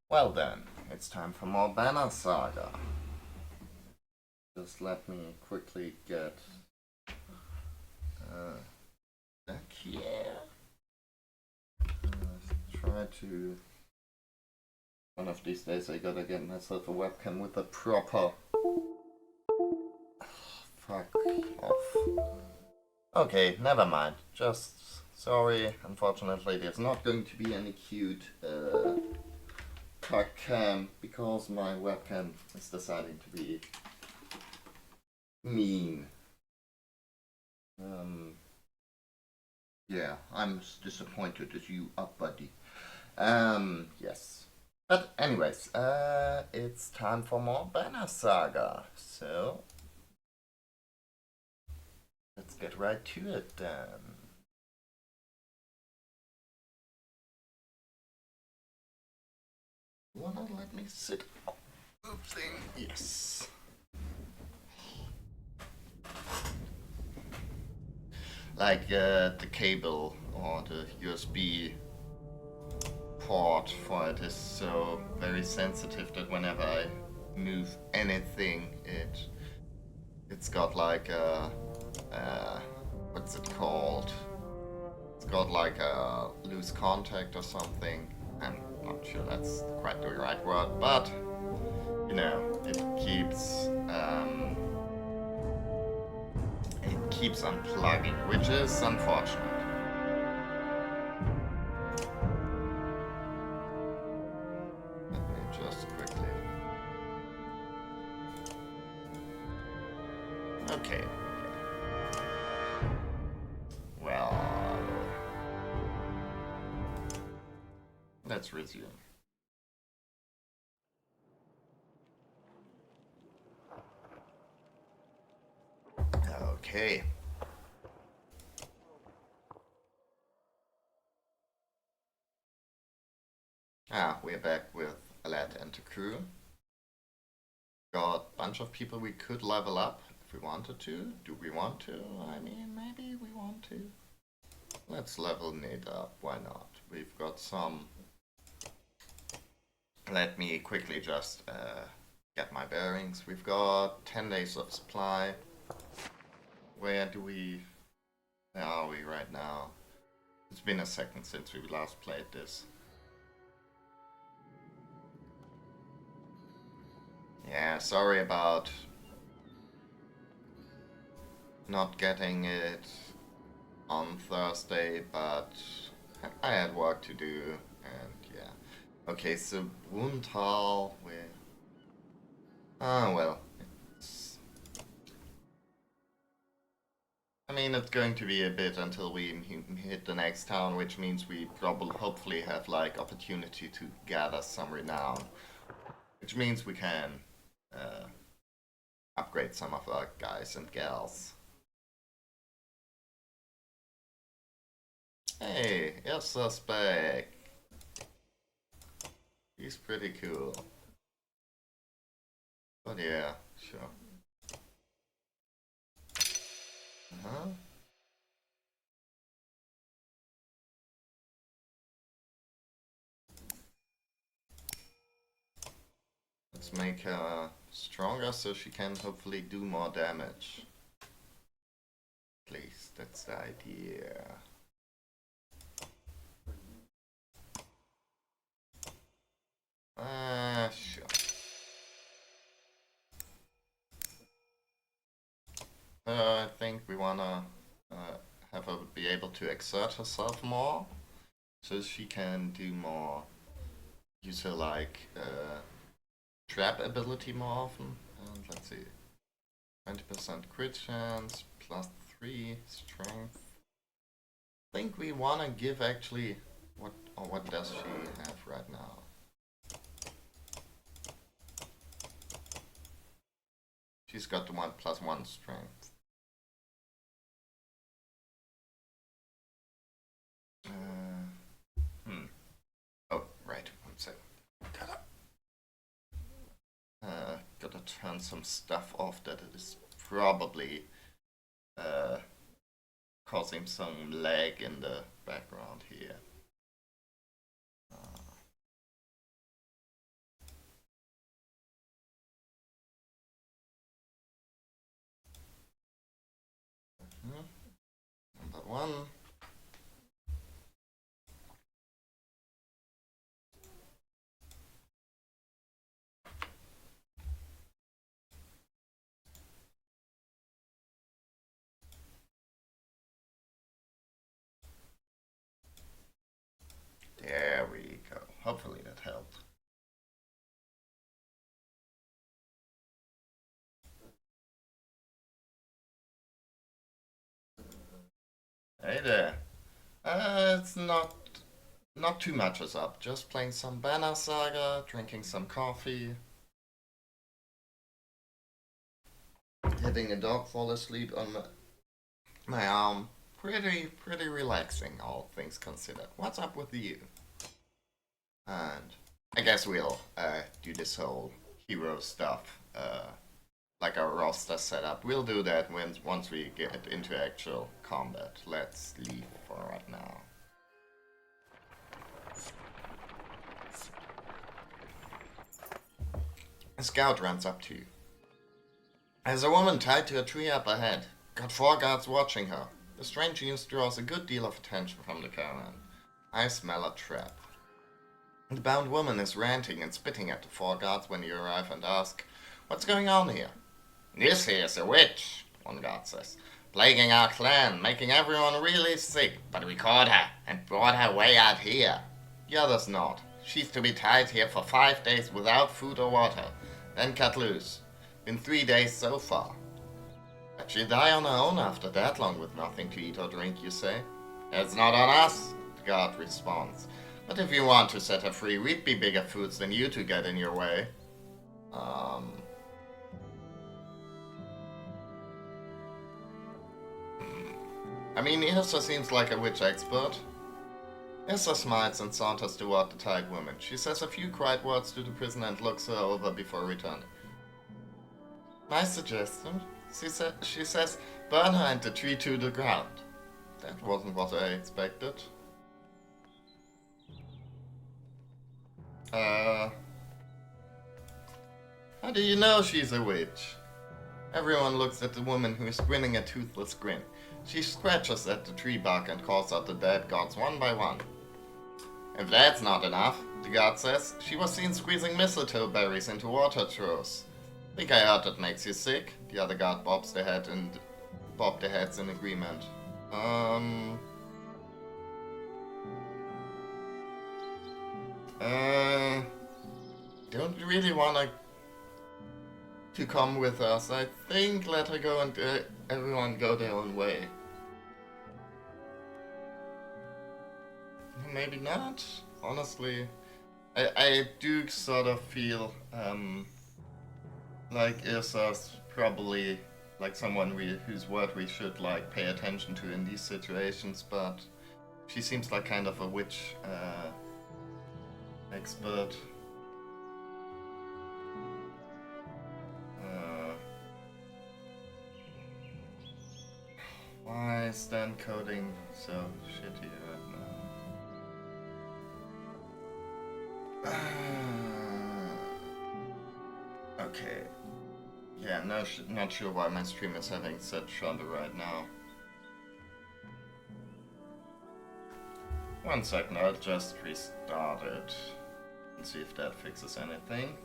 Well then, it's time for more banner Saga. Just let me quickly get back here. Try to. One of these days I gotta get myself a webcam with a proper. Fuck off. Okay, never mind. Just sorry. Unfortunately, there's not going to be any cute cam because my webcam is deciding to be mean. Yeah, I'm as disappointed as you are, buddy. Yes. But anyways, it's time for more banner saga. So let's get right to it then. Wanna let me sit? Oopsie. Yes. Like the cable or the USB port for it is so very sensitive that whenever I move anything, it's got like a what's it called? It's got like a loose contact or something. I'm not sure that's quite the right word, but you know, it keeps unplugging, which is unfortunate. Let me just quickly. Okay. Well, let's resume. Okay. We're back with Alad and the crew. Got a bunch of people we could level up if we wanted to. Do we want to? I mean, maybe we want to. Let's level Nate up. Why not? We've got some. Let me quickly just get my bearings. We've got 10 days of supply. Where are we right now? It's been a second since we last played this. Yeah, sorry about not getting it on Thursday, but I had work to do, and yeah. Okay, so Wundtal, well. I mean, it's going to be a bit until we hit the next town, which means we probably, hopefully have, like, opportunity to gather some renown. Which means we can upgrade some of our guys and gals. Hey, Ilsa's back. He's pretty cool. But yeah, sure. Uh-huh. Let's make her stronger so she can hopefully do more damage. At least that's the idea. Sure. I think we wanna have her be able to exert herself more, so she can do more. Use her like trap ability more often. And let's see, 20% crit chance plus 3 strength. I think we wanna give actually what does she have right now? She's got the 1+1 strength. Oh, right. One second. Gotta turn some stuff off that is probably causing some lag in the background here. Hey there. It's not too much is up. Just playing some Banner Saga, drinking some coffee, having a dog fall asleep on my arm. Pretty relaxing, all things considered. What's up with you? And I guess we'll do this whole hero stuff, like our roster setup. We'll do that once we get into actual combat. Let's leave for right now. A scout runs up to you. There's a woman tied to a tree up ahead. Got 4 guards watching her. The strange news draws a good deal of attention from the caravan. I smell a trap. The bound woman is ranting and spitting at the 4 guards when you arrive and ask, "What's going on here?" "This here's a witch," one guard says, "plaguing our clan, making everyone really sick, but we caught her and brought her way out here." The others nod. "She's to be tied here for 5 days without food or water, then cut loose. Been 3 days so far." "But she'll die on her own after that long with nothing to eat or drink, you say?" "It's not on us," the guard responds. "But if you want to set her free, we'd be bigger fools than you to get in your way." I mean, Irsa seems like a witch expert. Irsa smiles and saunters toward the tied woman. She says a few quiet words to the prisoner and looks her over before returning. "Nice suggestion," she says, "burn her and the tree to the ground." That wasn't what I expected. How do you know she's a witch? Everyone looks at the woman who is grinning a toothless grin. She scratches at the tree bark and calls out the dead gods one by one. "If that's not enough," the guard says, "she was seen squeezing mistletoe berries into water troughs. Think I heard that makes you sick?" The other guard bobs their heads in agreement. Don't really wanna to come with us. I think let her go and everyone go their own way. Maybe not. Honestly, I do sort of feel like Irsa's probably like someone whose word we should like pay attention to in these situations, but she seems like kind of a witch expert. Why is the encoding so shitty right now? Okay. Yeah, not sure why my stream is having such trouble right now. One second, I'll just restart it and see if that fixes anything.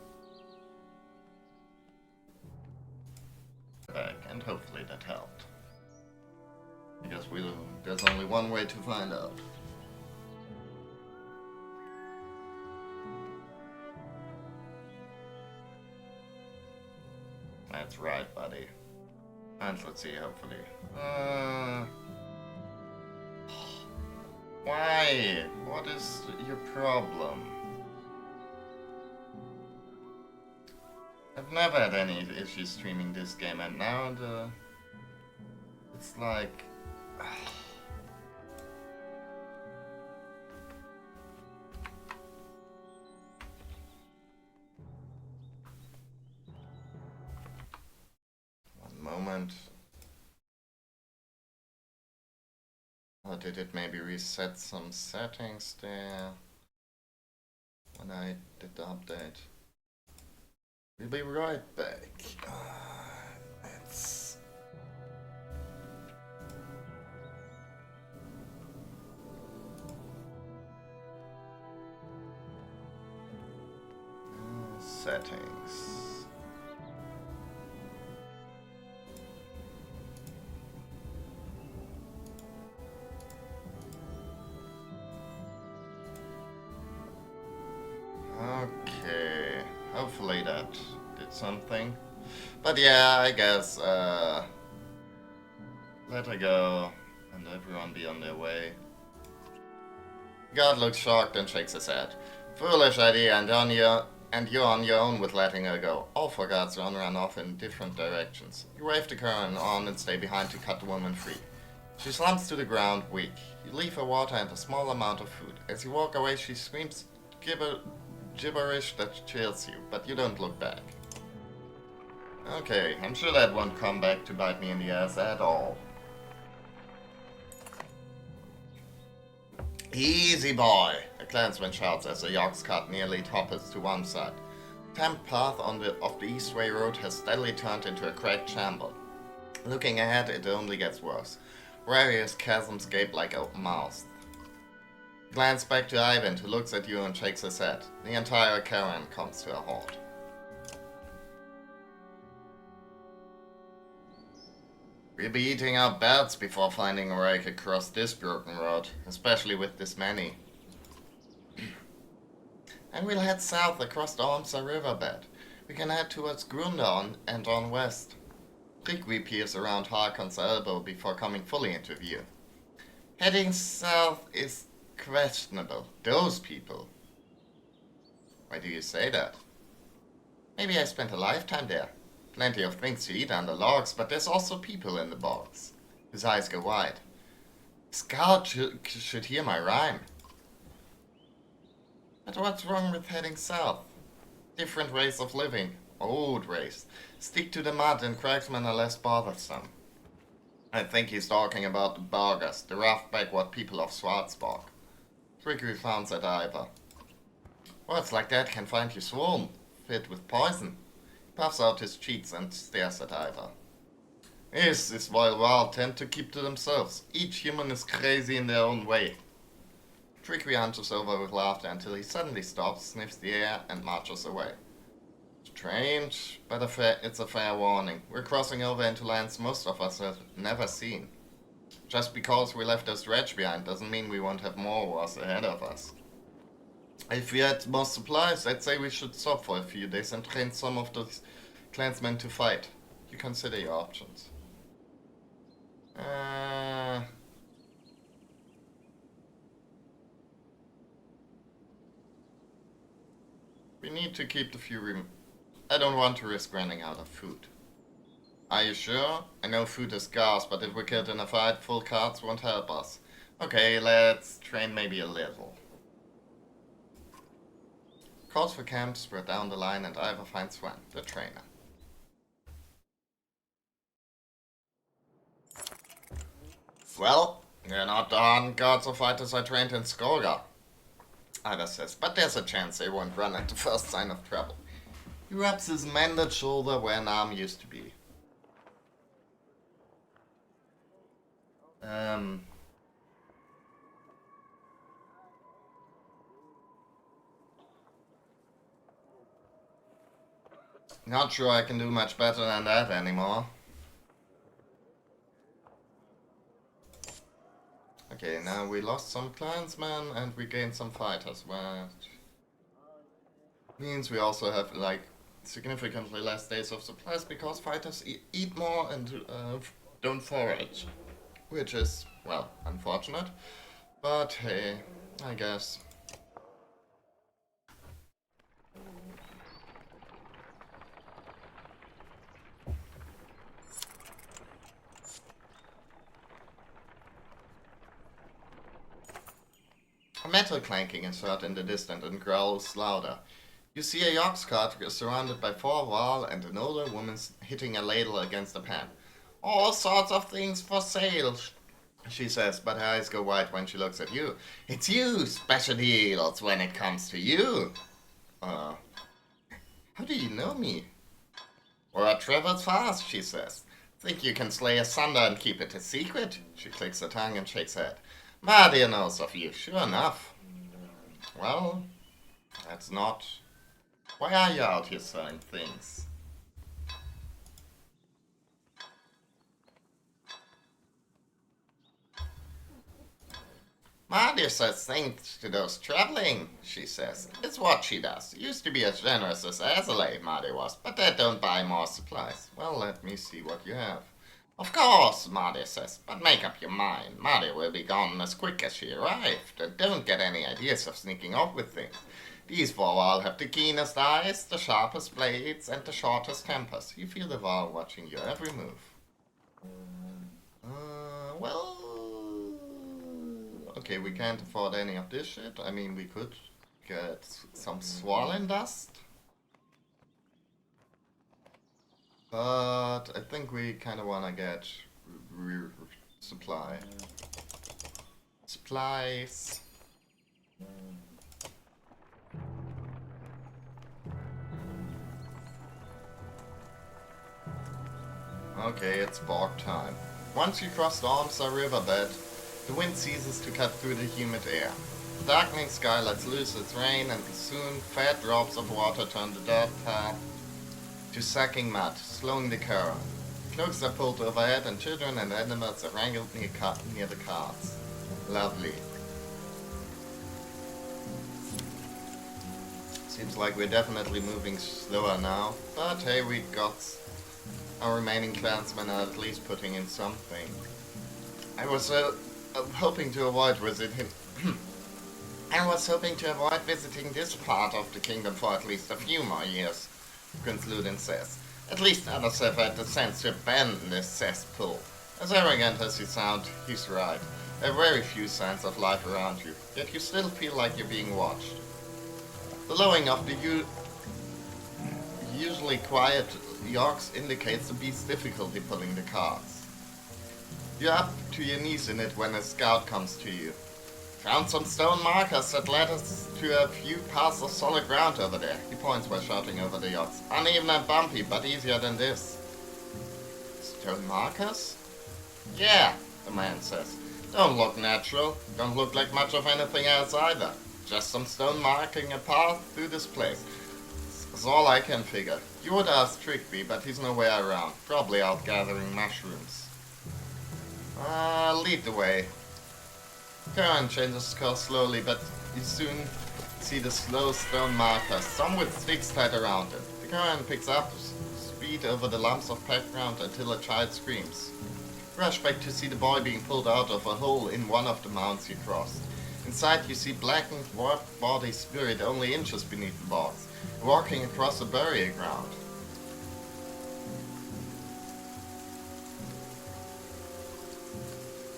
Back, and hopefully that helped. Because there's only one way to find out. That's right, buddy. And let's see, hopefully. Why? What is your problem? I've never had any issues streaming this game, and now it's like... One moment. Or did it maybe reset some settings there when I did the update? We'll be right back. Let's... settings. Okay, hopefully that did something. But yeah, I guess let her go. and everyone be on their way. God looks shocked and shakes his head. Foolish idea, and you're on your own with letting her go. All four guards run off in different directions. You wave to Karen on and stay behind to cut the woman free. She slumps to the ground, weak. You leave her water and a small amount of food. As you walk away, she screams gibberish that chills you, but you don't look back. Okay, I'm sure that won't come back to bite me in the ass at all. Easy boy, a clansman shouts as a yox cart nearly topples to one side. The temp path of the Eastway Road has steadily turned into a cracked shamble. Looking ahead, it only gets worse. Various chasms gape like a mouth. Glance back to Ivan, who looks at you and shakes his head. The entire caravan comes to a halt. We'll be eating our belts before finding a way across this broken road, especially with this many. And we'll head south across the Omsa riverbed. We can head towards Grunda and on west. Trigvi peers around Harkon's elbow before coming fully into view. Heading south is questionable. Those people. Why do you say that? Maybe I spent a lifetime there. Plenty of things to eat under logs, but there's also people in the bogs. His eyes go wide. Scout should hear my rhyme. But what's wrong with heading south? Different ways of living. Old ways. Stick to the mud and cragsmen are less bothersome. I think he's talking about the Burgers, the rough backward people of Schwarzburg. Trickery frowns at Ivor. Words like that can find you swollen, fit with poison. Puffs out his cheeks and stares at Ivor. This is why wild tend to keep to themselves. Each human is crazy in their own way. Trickery hunches over with laughter until he suddenly stops, sniffs the air, and marches away. Strange, but it's a fair warning. We're crossing over into lands most of us have never seen. Just because we left our stretch behind doesn't mean we won't have more wars ahead of us. If we had more supplies, I'd say we should stop for a few days and train some of those clansmen to fight. You consider your options. We need to keep the few I don't want to risk running out of food. Are you sure? I know food is scarce, but if we're killed in a fight, full carts won't help us. Okay, let's train maybe a little. Calls for camp spread down the line and Ivor finds Swan, the trainer. Well, you're not the hardened guards or fighters I trained in Saga, Ivor says, but there's a chance they won't run at the first sign of trouble. He rubs his mended shoulder where an arm used to be. Not sure I can do much better than that anymore. Okay, now we lost some clansmen and we gained some fighters, which means we also have like significantly less days of supplies because fighters eat more and don't forage, which is, well, unfortunate, but hey, I guess. A metal clanking is heard in the distance and growls louder. You see a yox cart surrounded by 4 Val and an older woman hitting a ladle against a pan. All sorts of things for sale, she says, but her eyes go wide when she looks at you. It's you, special deals when it comes to you. How do you know me? Word travels fast, she says. Think you can slay asunder and keep it a secret? She clicks her tongue and shakes her head. Madia knows of you, sure enough. Well, that's not... Why are you out here selling things? Madia says thanks to those traveling, she says. It's what she does. Used to be as generous as Azalea, Madia was, but that don't buy more supplies. Well, let me see what you have. Of course, Marty says, but make up your mind. Marty will be gone as quick as she arrived. And don't get any ideas of sneaking off with things. These Vorwal have the keenest eyes, the sharpest blades, and the shortest tempers. You feel the Val watching your every move. Well... Okay, we can't afford any of this shit. I mean, we could get some swollen dust. But I think we kind of want to get supplies. Okay, it's bark time. Once you cross the Ormsar riverbed, the wind ceases to cut through the humid air. The darkening sky lets loose its rain, and soon fat drops of water turn the dirt path to sucking mud, slowing the current. Cloaks are pulled overhead, and children and animals are wrangled near the carts. Lovely. Seems like we're definitely moving slower now, but hey, we got our remaining clansmen are at least putting in something. I was hoping to avoid visiting. I was hoping to avoid visiting this part of the kingdom for at least a few more years, Concludin says. At least others have had the sense to abandon this cesspool. As arrogant as you sound, he's right. There are very few signs of life around you, yet you still feel like you're being watched. The lowing of the usually quiet Yorks indicates the beast's difficulty pulling the carts. You're up to your knees in it when a scout comes to you. Found some stone markers that led us to a few paths of solid ground over there. He points while shouting over the Yorks. Uneven and bumpy, but easier than this. Stone markers? Yeah, the man says. Don't look natural. Don't look like much of anything else either. Just some stone marking a path through this place. That's all I can figure. You would ask Trigby, but he's nowhere around. Probably out gathering mushrooms. Lead the way. Current changes course slowly, but you soon see the slow stone markers, some with sticks tied around it. The current picks up speed over the lumps of packed ground until a child screams. Rush back to see the boy being pulled out of a hole in one of the mounds you crossed. Inside you see blackened, warped body spirit only inches beneath the box, walking across the burial ground.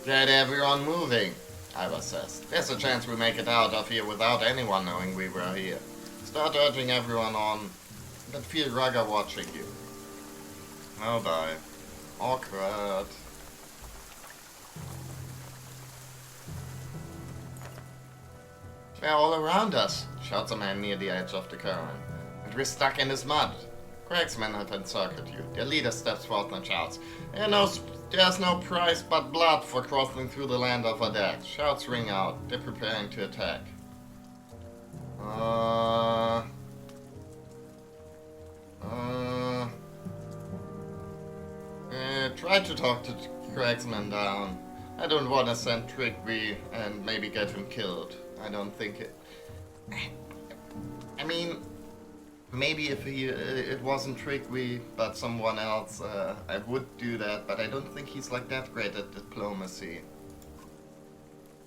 Get everyone moving, Iva says. There's a chance we make it out of here without anyone knowing we were here. Start urging everyone on, but feel Rugger watching you. Oh bye. Awkward. They're all around us, shouts a man near the edge of the current. And we're stuck in this mud. Craig's men have encircled you. Their leader steps forth and shouts, There's no price but blood for crossing through the land of our dead. Shouts ring out. They're preparing to attack. Try to talk to Craig's men down. I don't want to send Trigby and maybe get him killed. I don't think it... I mean, maybe if it wasn't Trigby, but someone else, I would do that, but I don't think he's like that great at diplomacy.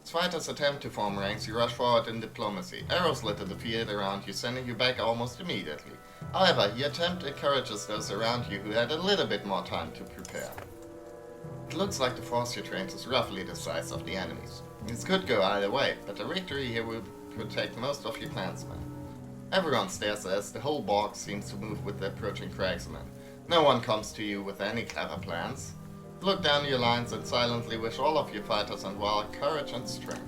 As fighters attempt to form ranks, you rush forward in diplomacy. Arrows litter the field around you, sending you back almost immediately. However, your attempt encourages those around you who had a little bit more time to prepare. It looks like the force you trained is roughly the size of the enemies. This could go either way, but a victory here will protect most of your clansmen. Everyone stares as the whole box seems to move with the approaching cragsmen. No one comes to you with any clever plans. Look down your lines and silently wish all of your fighters and wild courage and strength.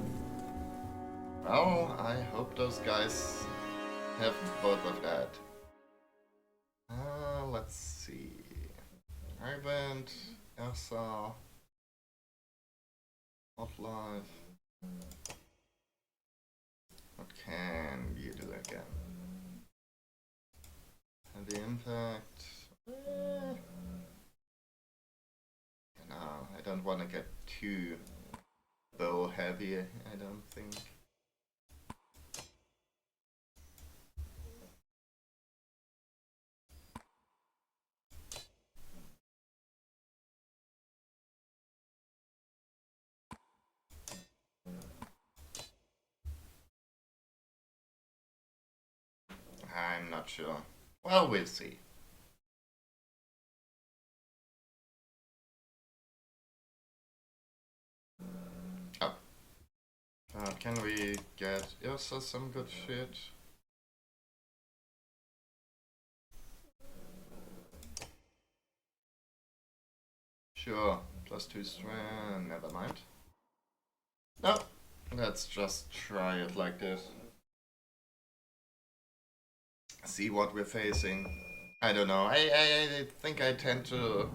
Well, I hope those guys have both of that. Let's see. Arvent, Ersa, Hotlife. What can you do again? Heavy impact. No, I don't want to get too bow heavy, I don't think. I'm not sure. Well, we'll see. Oh. Can we get Ursa some good shit? Sure, +2 strength, never mind. No, let's just try it like this. See what we're facing. I don't know, I think I tend to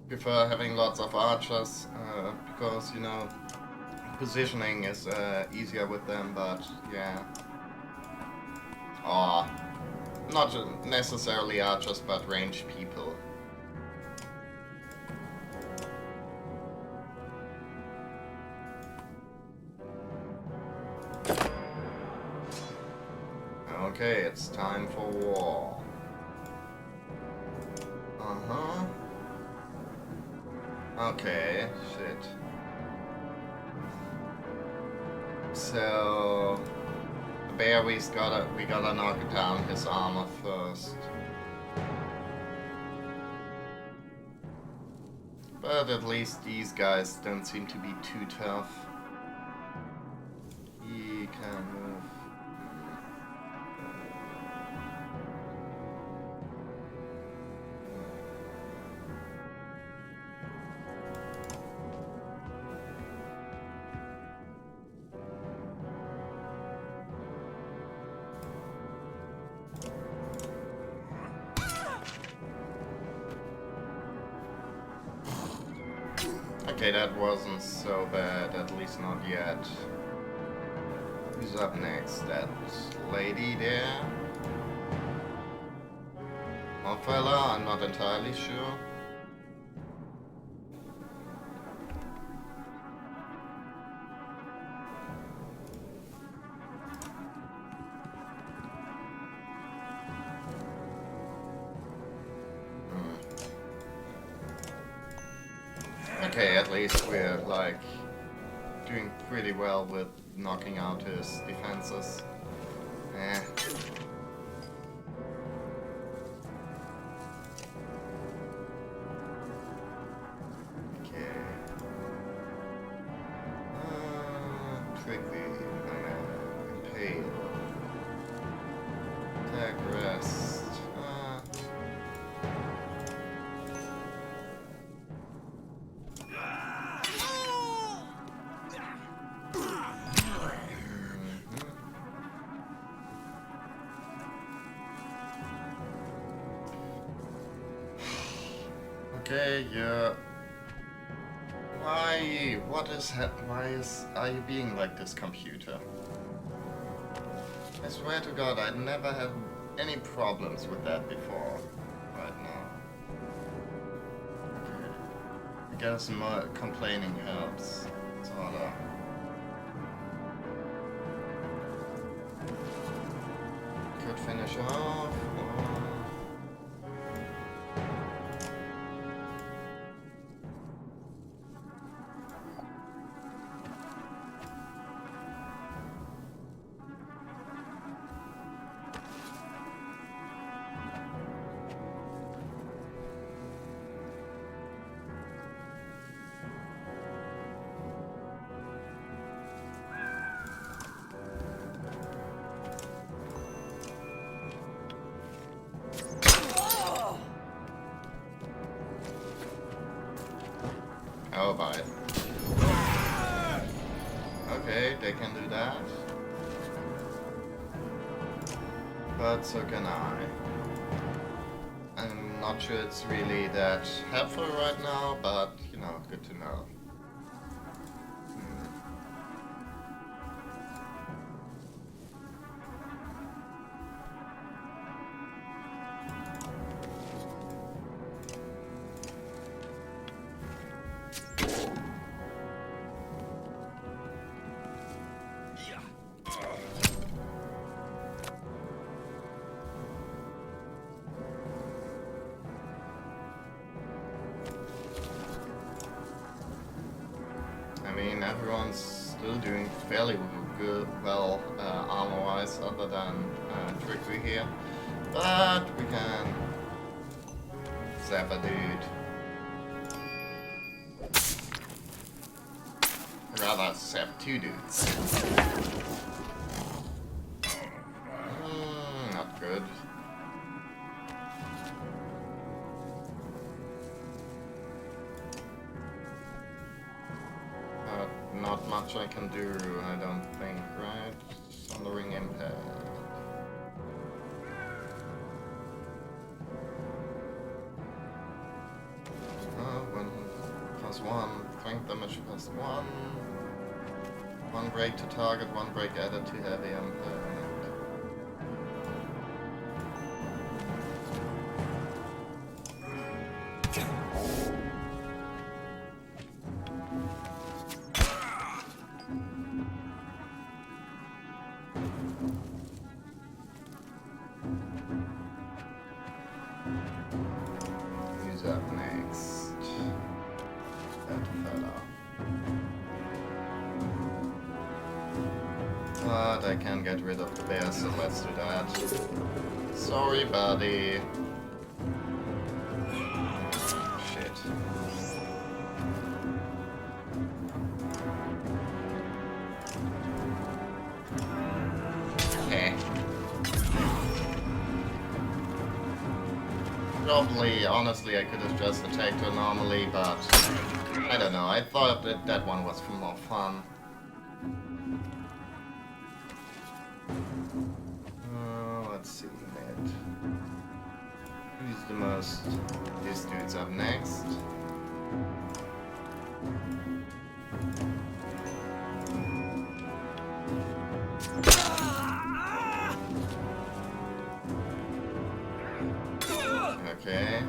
prefer having lots of archers, because, you know, positioning is easier with them, but yeah. Or, not necessarily archers, but ranged people. Okay, it's time for war. Uh-huh. Okay, shit. So the bear we gotta knock down his armor first. But at least these guys don't seem to be too tough. He can move. Okay, that wasn't so bad, at least not yet. Who's up next? That lady there? One fella, I'm not entirely sure. Okay, at least we're like doing pretty well with knocking out his defenses. Eh. Okay. Quickly. Impale. Attack rest. Okay, yeah. Why? What is are you being like this, computer? I swear to God, I never had any problems with that before. Right now. Okay. I guess more complaining helps. Sorta. Could finish off. Oh, bye. Okay, they can do that. But so can I. I'm not sure it's really that helpful right now, but, you know, good to know. I mean, everyone's still doing fairly good, well, armor-wise, other than Trickery here. But we can zap a dude. Rather zap two dudes. Not good. Not much I can do, I don't think, right? Sundering impact. +1, strength damage +1. 1 break to target, 1 break added to heavy impact. Who's up next? That fella. But I can't get rid of the bear, so let's do that. Sorry, buddy. Shit. Okay. Probably, honestly, I could have just attacked her normally, but I don't know. I thought that one was more fun. Let's see, mid. Who's the most? This dude's up next. Okay.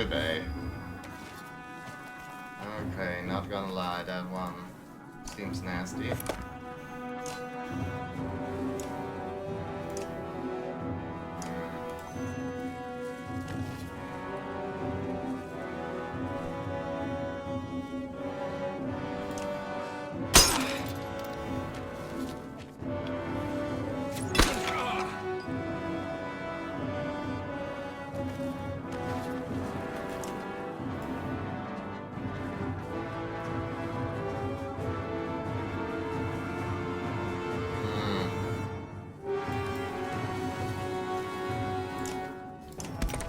Babe. Okay, not gonna lie, that one seems nasty.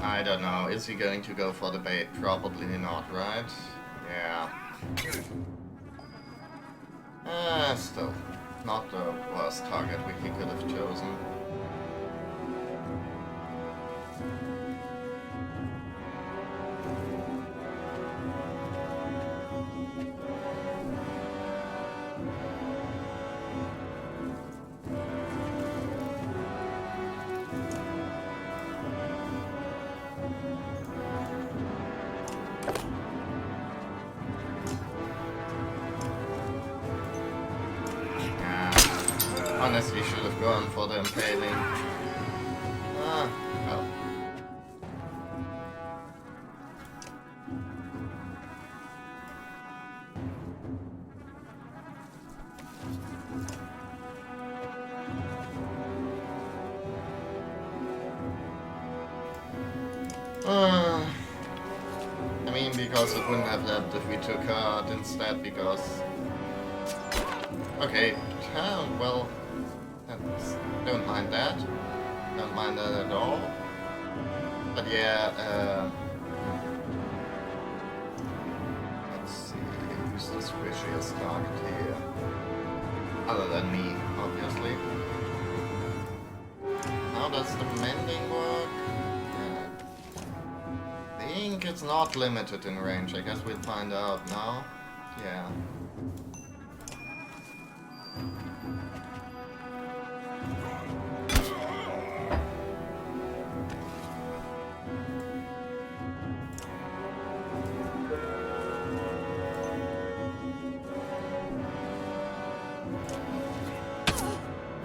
I don't know. Is he going to go for the bait? Probably not, right? Yeah. Still. Not the worst target he could have chosen. Honestly, should have gone for the impaling. Well. I mean, because it wouldn't have helped if we took her out instead, because... Okay, well... Don't mind that. Don't mind that at all. But yeah, let's see, who's the squishiest target here? Other than me, obviously. How does the mending work? I think it's not limited in range. I guess we'll find out now. Yeah.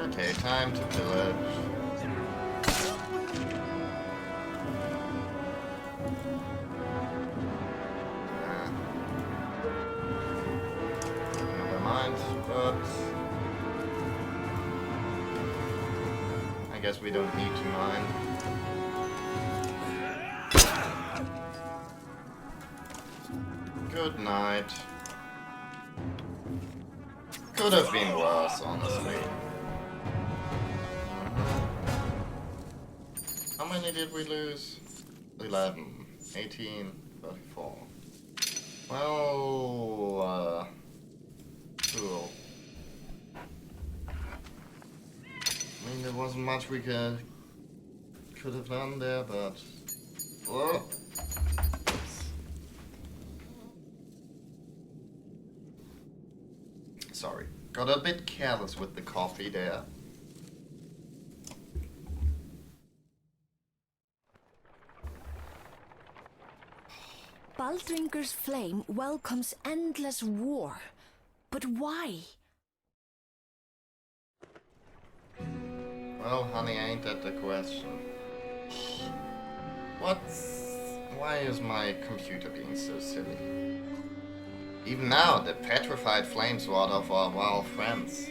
Okay, time to pillage. Never mind, but I guess we don't need to mine. Good night. Could have been worse, honestly. How many did we lose? 11, 18, 34. Well, cool. I mean, there wasn't much we could have done there, but... Oh. Sorry. Got a bit careless with the coffee there. Baldringer's flame welcomes endless war. But why? Well, honey, ain't that the question? Why is my computer being so silly? Even now, the petrified flames ward off our wild friends.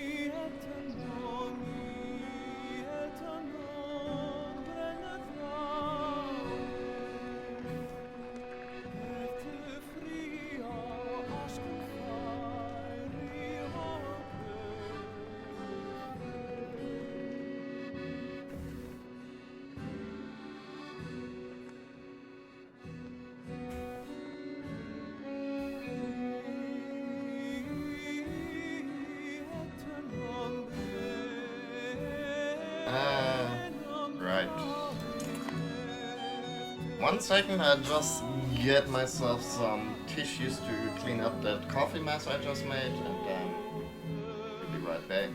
Right. 1 second, I just get myself some tissues to clean up that coffee mess I just made, and then we'll be right back.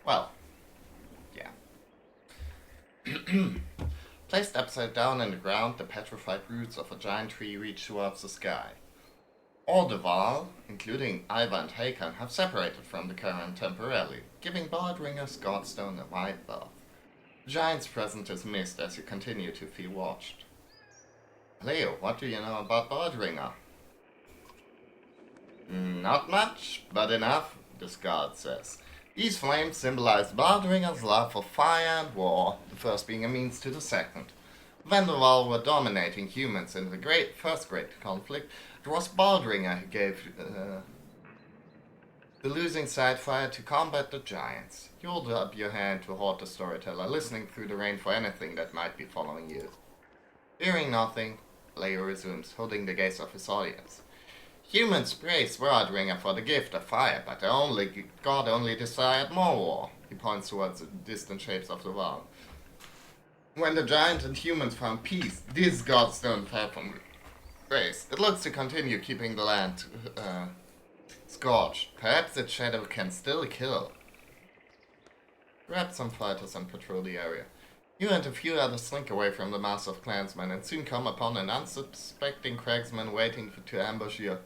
Well, yeah. Placed upside down in the ground, the petrified roots of a giant tree reach towards the sky. All the Val, including Iva and Hakan, have separated from the current temporarily, giving Baldringer's Godstone a wide berth. The giant's presence is missed as you continue to feel watched. Leo, what do you know about Baldringer? Not much, but enough, the Scald says. These flames symbolize Baldringer's love for fire and war, the first being a means to the second. When the Val were dominating humans in the first great conflict, it was Baldringer who gave The losing side fired to combat the giants. You hold up your hand to halt the storyteller, listening through the rain for anything that might be following you. Hearing nothing, Leo resumes, holding the gaze of his audience. Humans praise Wordringer for the gift of fire, but God only desired more war. He points towards the distant shapes of the world. When the giant and humans found peace, these gods don't have from grace. It looks to continue keeping the land scorched. Perhaps its shadow can still kill. Grab some fighters and patrol the area. You and a few others slink away from the mass of clansmen and soon come upon an unsuspecting cragsman waiting to ambush you.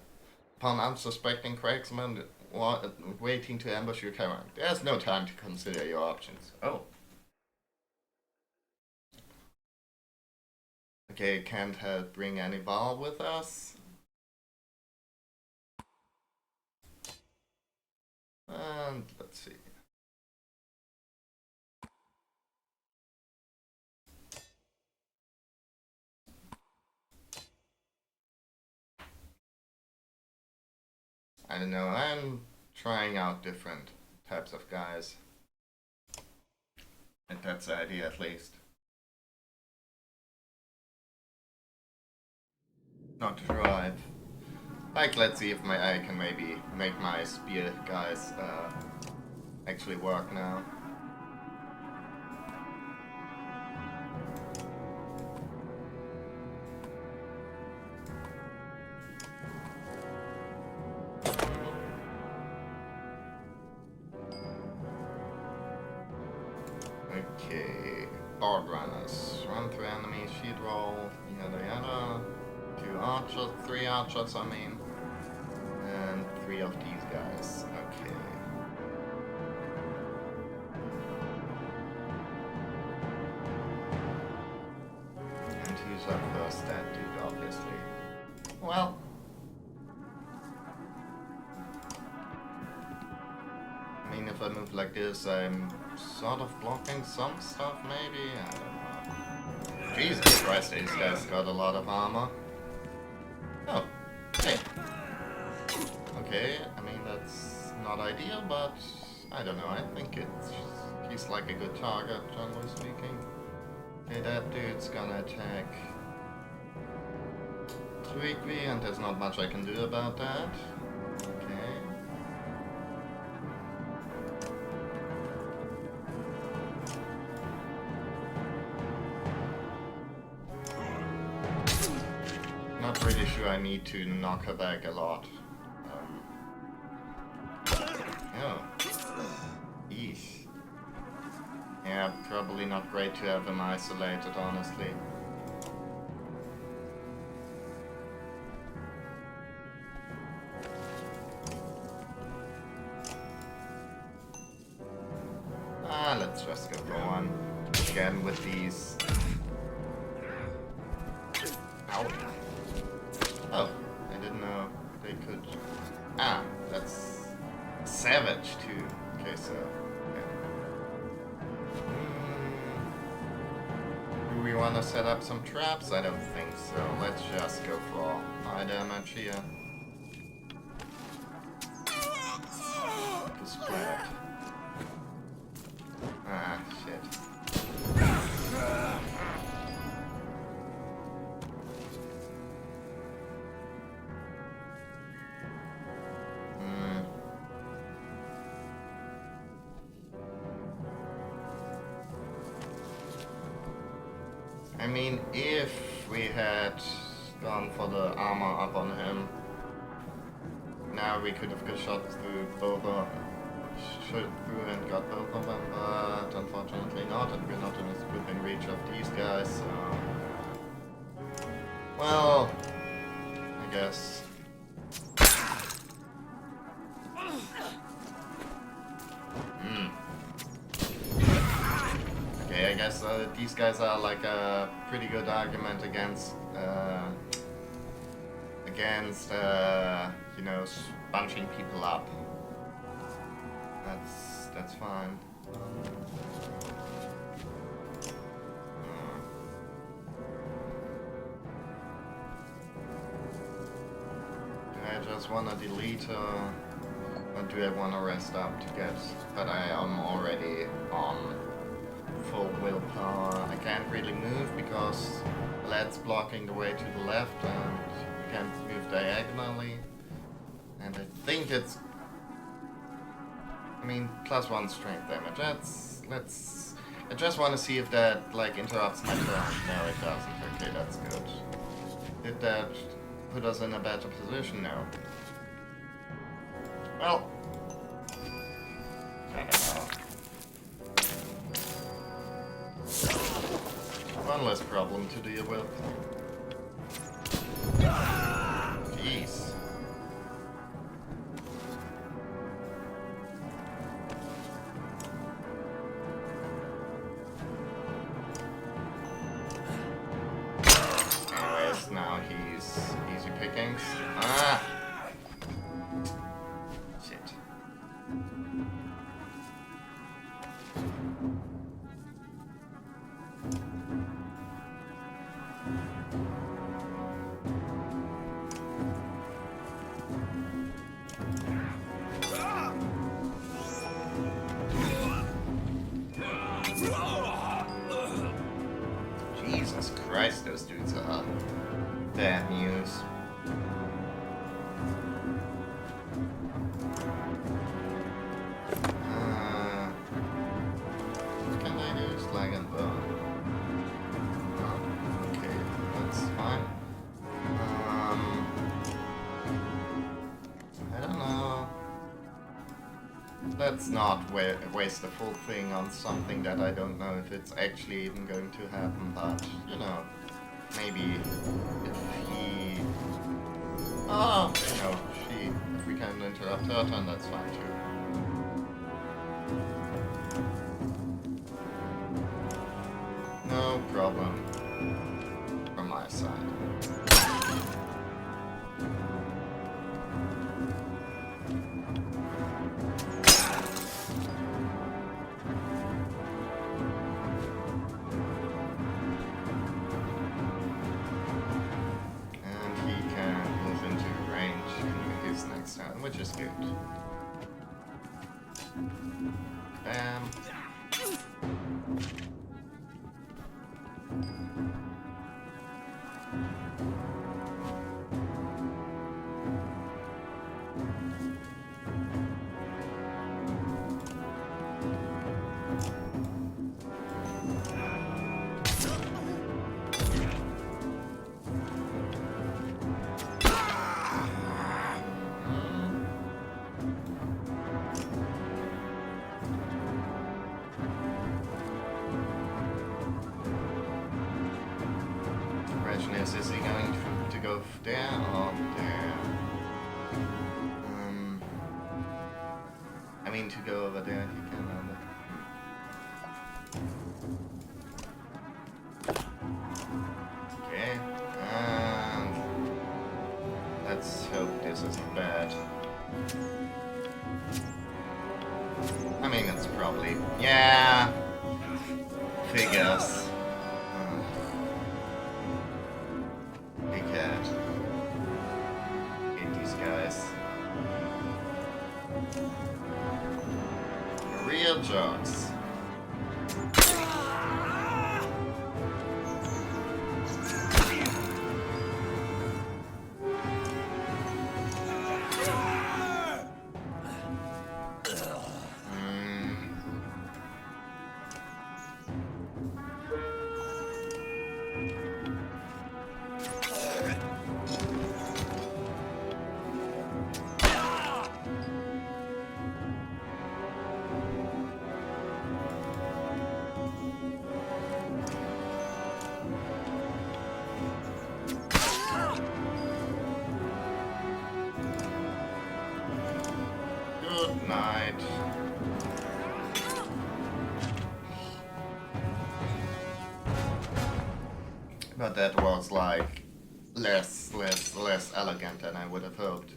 Waiting to ambush your caravan. There's no time to consider your options. Oh. Okay, can't help bring any ball with us. And let's see. I don't know, I'm trying out different types of guys. And that's the idea at least. Not to drive. Like, let's see if I can maybe make my spear guys actually work now. Okay, board runners. Run through enemy, sheet roll, yada yada. 2 archers, 3 archers I mean. And 3 of these guys. Okay. And who's up first? That dude, obviously. Well. I mean, if I move like this, I'm sort of blocking some stuff, maybe? I don't know. Jesus Christ, these guys got a lot of armor. Oh, hey. Okay, I mean, that's not ideal, but I don't know, I think he's like a good target, generally speaking. Okay, that dude's gonna attack Tweaky, and there's not much I can do about that. Okay. Not really sure I need to knock her back a lot. Oh. Eesh. Yeah, probably not great to have him isolated, honestly. Let's just go for one. Again with these. Ow. Oh, I didn't know they could. Ah, that's savage too. Okay, so. Yeah. Do we want to set up some traps? I don't think so. Let's just go for high damage here. To splat. Ah, shit. I mean, if we had gone for the armor up on him, now we could have shot through both of through and got both of them, but unfortunately not, and we're not within reach of these guys, so... Well, I guess... Okay, I guess these guys are like a pretty good argument against, you know, bunching people up. That's fine. I just want to delete her. Or do I want to rest up to get... But I am already on full willpower. I can't really move because Led's blocking the way to the left and you can't move diagonally. And I think it's... I mean, +1 strength damage. Let's... I just want to see if that, like, interrupts my turn. No, it doesn't. Okay, that's good. Did that put us in a better position? No. Well... I don't know. One less problem to deal with. Jeez. Anyways, now he's easy pickings. Ah! Shit. Jesus Christ, those dudes are bad news. Can I do slag and bone? Okay, that's fine. I don't know. Let's not waste the full thing on something that I don't know if it's actually even going to happen, but, you know, maybe if he... Oh, no, she... If we can interrupt her turn, that's fine too. No problem from my side. Which is good. Bam. Is he going to go there or there? I mean to go over there, he can over. Okay, and let's hope this isn't bad. I mean, it's probably, yeah, figures. Real jokes. Good night. But that was like less elegant than I would have hoped.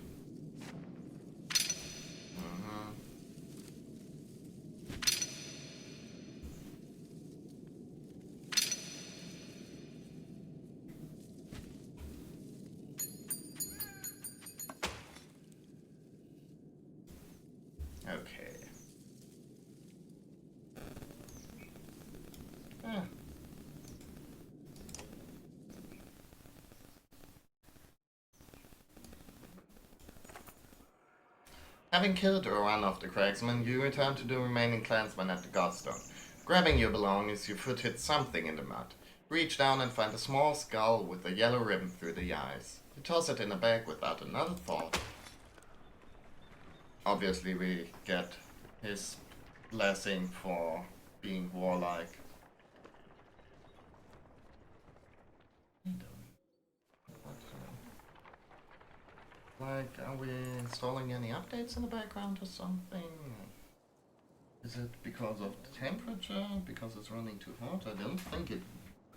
Okay. Ah. Having killed one of the cragsmen, you return to the remaining clansmen at the Godstone. Grabbing your belongings, your foot hits something in the mud. Reach down and find a small skull with a yellow ribbon through the eyes. You toss it in a bag without another thought. Obviously we get his blessing for being warlike. Like, are we installing any updates in the background or something? Is it because of the temperature? Because it's running too hot? I don't think it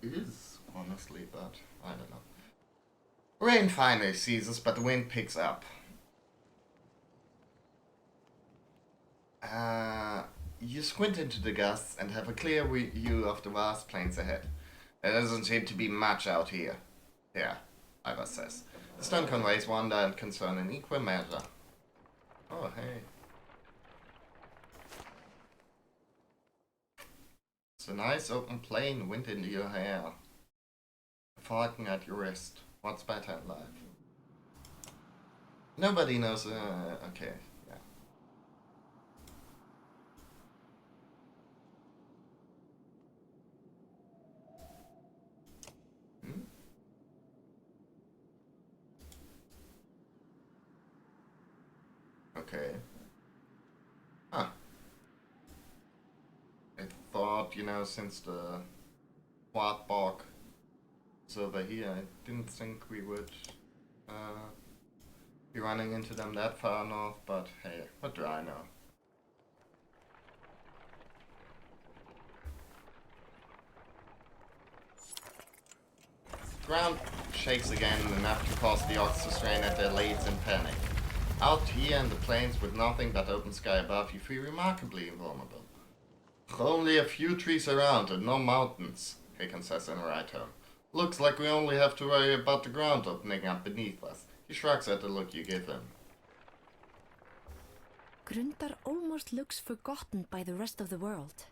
is, honestly, but I don't know. Rain finally ceases, but the wind picks up. You squint into the gusts and have a clear view of the vast plains ahead. There doesn't seem to be much out here. Yeah, Ivar says. The stone conveys wonder and concern in equal measure. Oh, hey. It's a nice open plain, wind into your hair. A falcon at your wrist. What's better in life? Nobody knows, okay, yeah. Hmm? Okay. Huh. I thought, since the Quadbog is over here, I didn't think we would be running into them that far north, but hey, what do I know? The ground shakes again enough to cause the ox to strain at their leads in panic. Out here in the plains with nothing but open sky above, you feel remarkably invulnerable. Only a few trees around and no mountains, Hakan says in a right tone. Looks like we only have to worry about the ground opening up beneath us. He shrugs at the look you give him. Grundar almost looks forgotten by the rest of the world.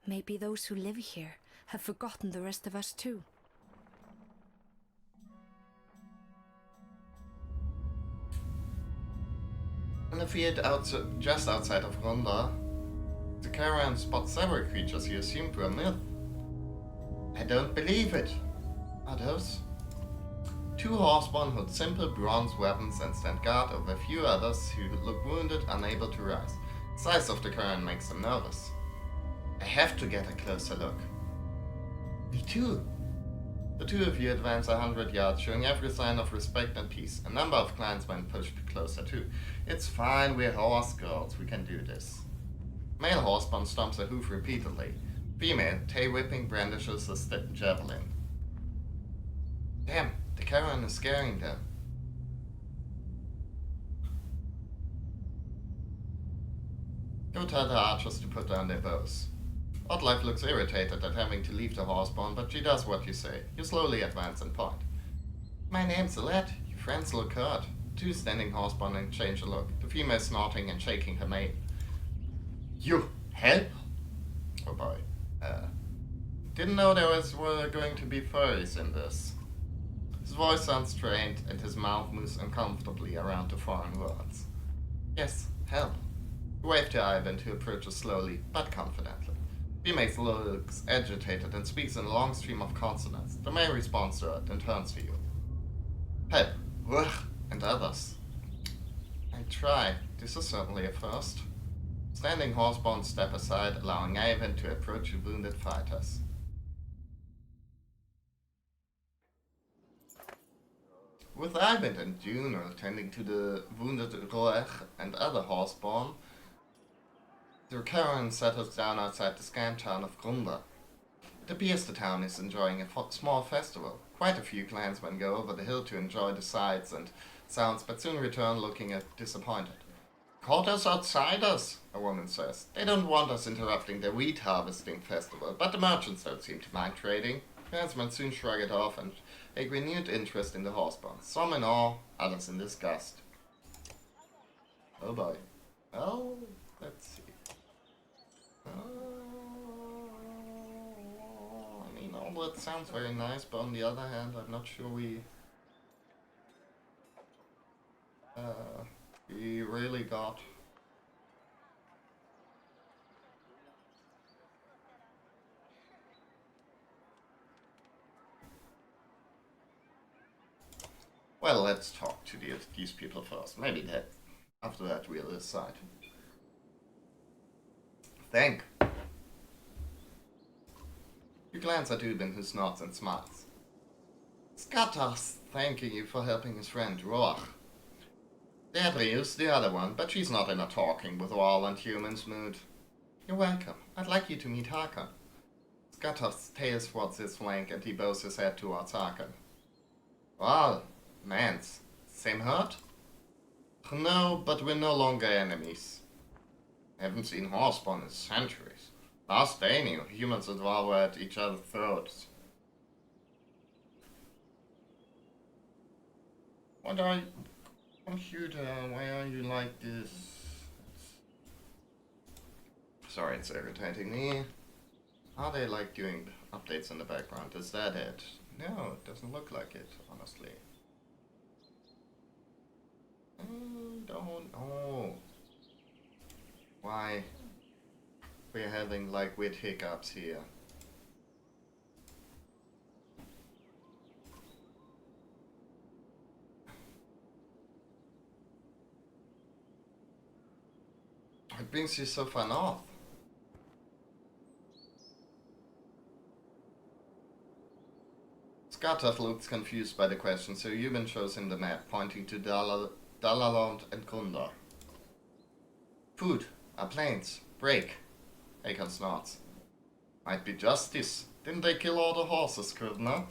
Maybe those who live here have forgotten the rest of us too. In a field just outside of Ronda, the caravan spots several creatures you assumed were myth. I don't believe it. Are those? Two horsemen hold simple bronze weapons and stand guard over a few others who look wounded, unable to rise. The size of the caravan makes them nervous. I have to get a closer look. Me too. The two of you advance 100 yards, showing every sign of respect and peace. A number of clansmen push closer too. It's fine, we're horse girls, we can do this. Male horseman stomps a hoof repeatedly. Female, tail-whipping, brandishes a javelin. Damn, the caravan is scaring them. Go tell the archers to put down their bows. Oddlife looks irritated at having to leave the horseborn, but she does what you say. You slowly advance and point. My name's Alette. Your friends look hurt. Two standing horseborn exchange a look, the female snorting and shaking her mane. You help? Oh boy. Didn't know were going to be furries in this. His voice sounds strained and his mouth moves uncomfortably around the foreign words. Yes, help. You wave to Ivan, who approaches slowly but confidently. Female looks agitated and speaks in a long stream of consonants. The male responds to it and turns to you. Help, Ruch, and others. I try. This is certainly a first. Standing horseborn step aside, allowing Ivan to approach the wounded fighters. With Ivan and Juno tending to the wounded Roech and other horseborn, the caravan settles down outside the scant town of Grunda. It appears the town is enjoying a small festival. Quite a few clansmen go over the hill to enjoy the sights and sounds, but soon return looking disappointed. Called us outsiders, a woman says. They don't want us interrupting their wheat harvesting festival, but the merchants don't seem to mind trading. Clansmen soon shrug it off and take renewed interest in the horseborn. Some in awe, others in disgust. Oh boy. Well, let's see. I mean, all that sounds very nice, but on the other hand, I'm not sure we really got. Well, let's talk to these people first. Maybe that after that we'll decide. Thank. You glance at Ubin, who nods and smiles. Skatas thanking you for helping his friend Roach. Deadrius, the other one, but she's not in a talking with all and humans mood. You're welcome. I'd like you to meet Hakan. Skatas tail swats his flank and he bows his head towards Hakan. Well, mans. Same hurt? No, but we're no longer enemies. Haven't seen Horseborn in centuries. Last they knew, humans and Val were at each other's throats. What are you... Computer, why are you like this? Sorry, it's irritating me. Are they like doing updates in the background? Is that it? No, it doesn't look like it, honestly. Don't know why we're having like weird hiccups here. What brings you so far north? Skatov looks confused by the question, so Euban shows him the map, pointing to Dalalond and Kunda. Food, our planes, break. Akon nods. Might be justice. Didn't they kill all the horses, Kurdner?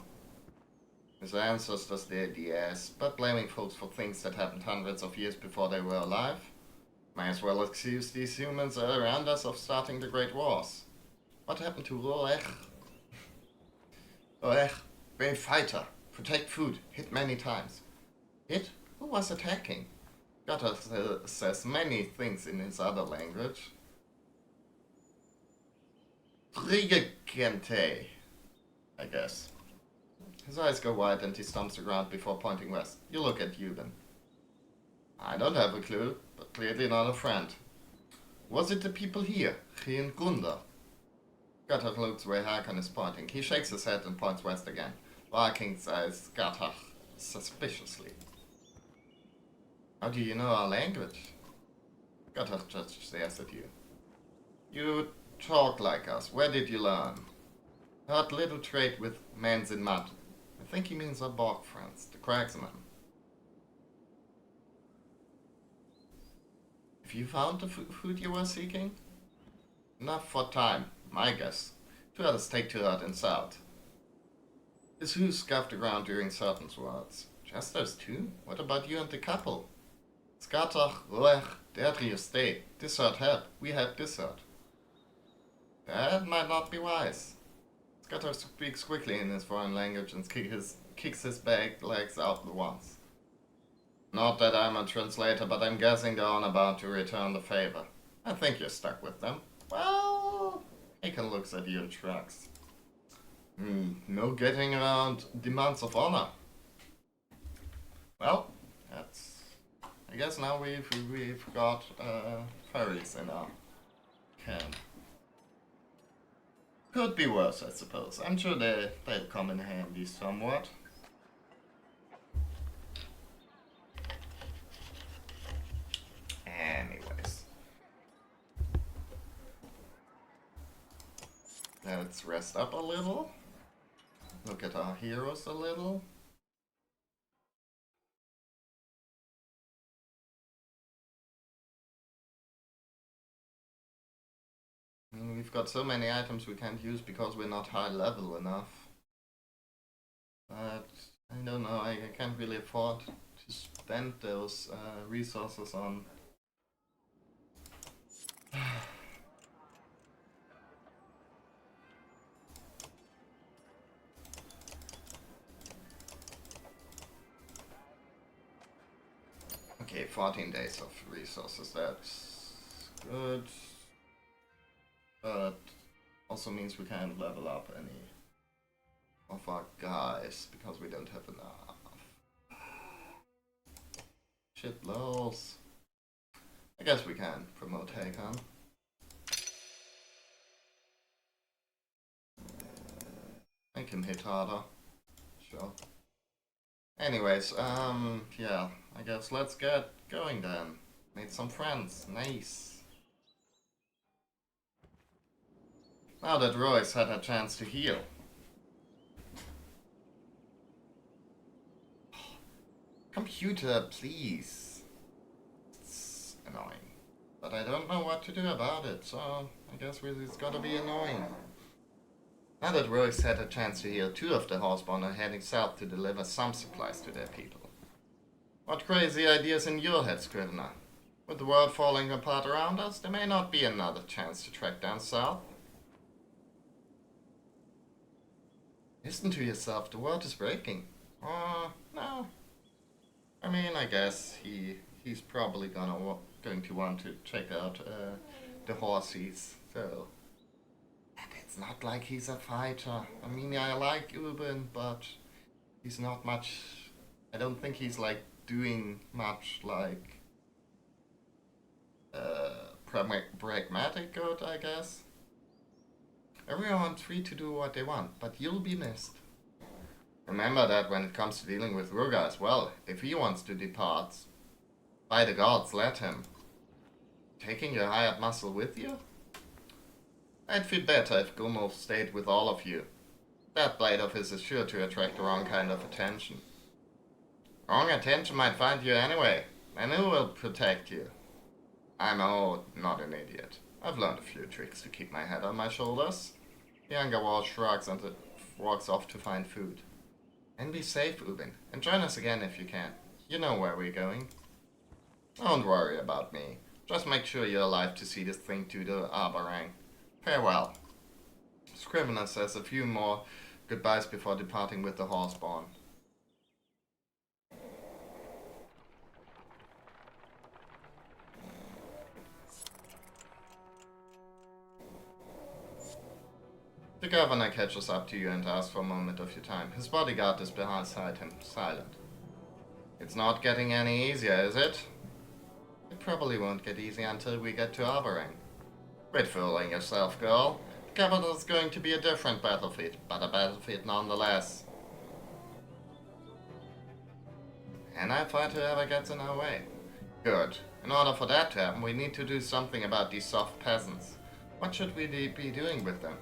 His ancestors did, yes, but blaming folks for things that happened hundreds of years before they were alive? May as well accuse these humans around us of starting the Great Wars. What happened to Roech? Roech, brave fighter, protect food, hit many times. Hit? Who was attacking? Gotta says many things in his other language. Trigekente, I guess. His eyes go wide and he stomps the ground before pointing west. You look at Euban. I don't have a clue, but clearly not a friend. Was it the people here, Rien Gunda? Gattach looks where Hakan is pointing. He shakes his head and points west again. Vikings eyes Gattach suspiciously. How do you know our language? Gattach just stares at you. You talk like us. Where did you learn? Heard little trade with mans in mud. I think he means our bog friends, the cragsmen. Have you found the food you were seeking? Enough for time, my guess. 2 others take to herd in south. His hooves scuffed the ground during certain words. Just those 2? What about you and the couple? Skatach, Roech, Deadrius stay. This herd help. We help this herd. That might not be wise. Skatach speaks quickly in his foreign language and kicks his back legs out the once. Not that I'm a translator, but I'm guessing they're on about to return the favor. I think you're stuck with them. Well, Aiken looks at you and shrugs. No getting around demands of honor. Well, that's... I guess now we've got furries in our camp. Could be worse, I suppose. I'm sure they'll come in handy somewhat. Anyways. Let's rest up a little. Look at our heroes a little. We've got so many items we can't use because we're not high level enough. But I don't know, I can't really afford to spend those resources on... Okay, 14 days of resources, that's Good. But also means we can't level up any of our guys because we don't have enough. Shit blows. I guess we can promote Hakan. Make him hit harder. Sure. Anyways, yeah, I guess let's get going then. Made some friends. Nice. Now that Royce had a chance to heal. Computer, please. It's annoying. But I don't know what to do about it, so I guess it's gotta be annoying. Now that Royce had a chance to heal, 2 of the Horseborn are heading south to deliver some supplies to their people. What crazy ideas in your head, Scrivener? With the world falling apart around us, there may not be another chance to track down south. Listen to yourself, the world is breaking. No. I mean, I guess he's probably going to want to check out the horses, so. And it's not like he's a fighter. I mean, I like Urban, but he's not much. I don't think he's like doing much like pragmatic good, I guess. Everyone's free to do what they want, but you'll be missed. Remember that when it comes to dealing with Ruga as well, if he wants to depart, by the gods, let him. Taking your hired muscle with you? I'd feel better if Gumulf stayed with all of you. That blade of his is sure to attract the wrong kind of attention. Wrong attention might find you anyway, and who will protect you? I'm not an idiot. I've learned a few tricks to keep my head on my shoulders. The younger wall shrugs and walks off to find food. And be safe, Ubin, and join us again if you can. You know where we're going. Don't worry about me. Just make sure you're alive to see this thing to the Arborang. Farewell. Scrivener says a few more goodbyes before departing with the Horseborn. The governor catches up to you and asks for a moment of your time. His bodyguard is beside him, silent. It's not getting any easier, is it? It probably won't get easier until we get to Arborang. Quit fooling yourself, girl. The capital is going to be a different battlefield, but a battlefield nonetheless. And I fight whoever gets in our way. Good. In order for that to happen, we need to do something about these soft peasants. What should we be doing with them?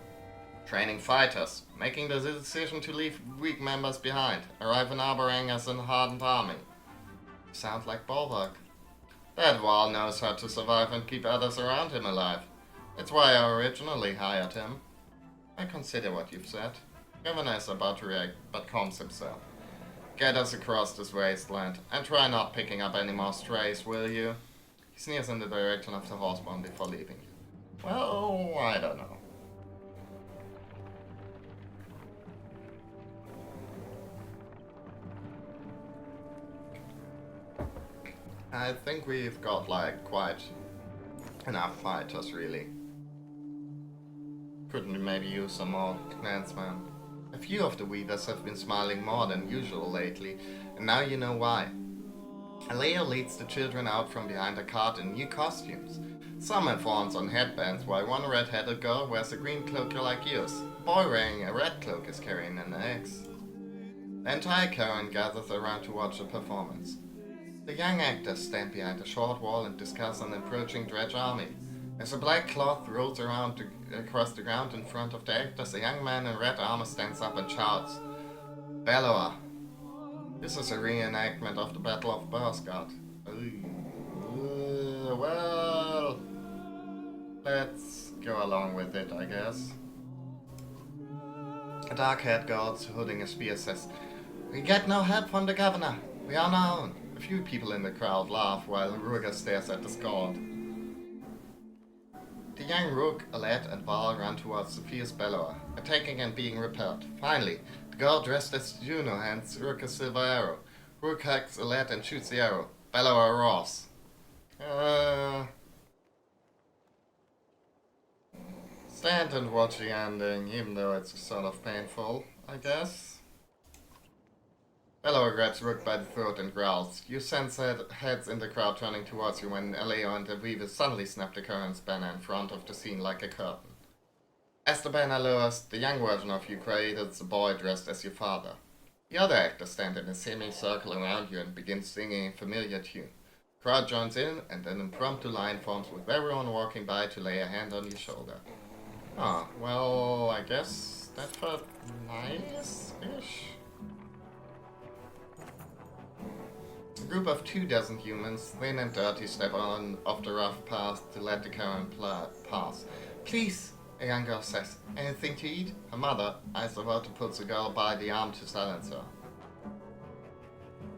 Training fighters, making the decision to leave weak members behind, arrive in Arborang as a hardened army. Sounds like Bulwark. That wall knows how to survive and keep others around him alive. That's why I originally hired him. I consider what you've said. Governor is about to react, but calms himself. Get us across this wasteland, and try not picking up any more strays, will you? He sneers in the direction of the Horseborn before leaving you. Well, I don't know. I think we've got like quite enough fighters really. Couldn't we maybe use some more clansmen? A few of the weavers have been smiling more than usual lately, and now you know why. Aleo leads the children out from behind a cart in new costumes. Some have horns on headbands, while one red-headed girl wears a green cloak like yours. A boy wearing a red cloak is carrying an axe. The entire caravan gathers around to watch the performance. The young actors stand behind a short wall and discuss an approaching dredge army. As a black cloth rolls around across the ground in front of the actors, a young man in red armor stands up and shouts, "Bellower!" This is a reenactment of the Battle of Bursgard. Well, let's go along with it, I guess. A dark-haired guard holding a spear says, "We get no help from the governor. We are on our own." A few people in the crowd laugh while Ruger stares at the scout. The young Rook, Aled, and Val run towards the fierce Bellower, attacking and being repelled. Finally, the girl dressed as Juno hands Rook a silver arrow. Rook hugs Aled and shoots the arrow. Bellower roars. stand and watch the ending, even though it's sort of painful, I guess. Bellower grabs Rook by the throat and growls. You sense heads in the crowd turning towards you when Leo and Aviva suddenly snap the current's banner in front of the scene like a curtain. As the banner lowers, the young version of you creates a boy dressed as your father. The other actors stand in a semicircle around you and begin singing a familiar tune. The crowd joins in, and an impromptu line forms with everyone walking by to lay a hand on your shoulder. Ah, well, I guess that felt nice-ish. A group of 24 humans, thin and dirty, step on off the rough path to let the current pass. Please, a young girl says. Anything to eat? Her mother, eyes about to pull the girl by the arm to silence her.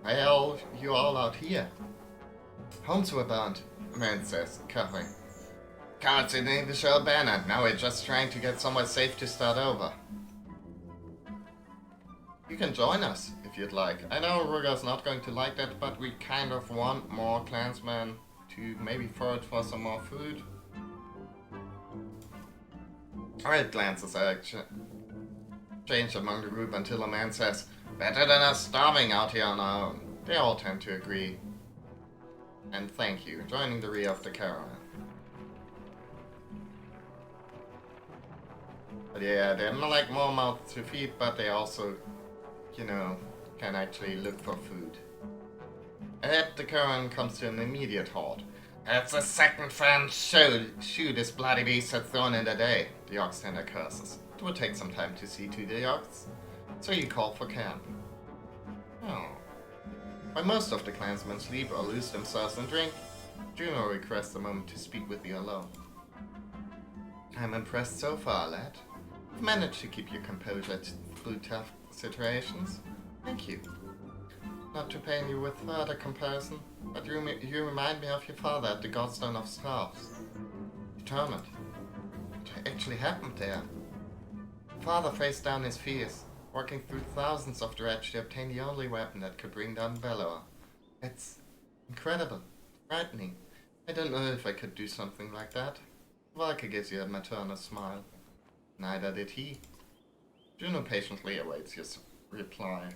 Why are you all out here? Homes were burned, a man says, covering. Cowards in the show banner. Now we're just trying to get somewhere safe to start over. You can join us, if you'd like. I know Ruger's not going to like that, but we kind of want more clansmen to maybe forage for some more food. Red glances are changed among the group until a man says, better than us starving out here on our own. They all tend to agree. And thank you, joining the rear of the caravan. But yeah, they're like more mouths to feed, but they also, you know, can actually look for food. Ahead, the caravan comes to an immediate halt. That's the second fan shoe this bloody beast had thrown in the day, the ox tender curses. It would take some time to see to the ox, so you call for camp. Oh. While most of the clansmen sleep or lose themselves in drink, Juno requests a moment to speak with you alone. I'm impressed so far, lad. You've managed to keep your composure through tough situations. Thank you. Not to pain you with further comparison, but you remind me of your father at the Godstone of Scarves. Determined. What actually happened there? Father faced down his fears, working through thousands of dredge to obtain the only weapon that could bring down Bellower. It's incredible, frightening. I don't know if I could do something like that. Valka gives you a maternal smile. Neither did he. Juno patiently awaits your reply.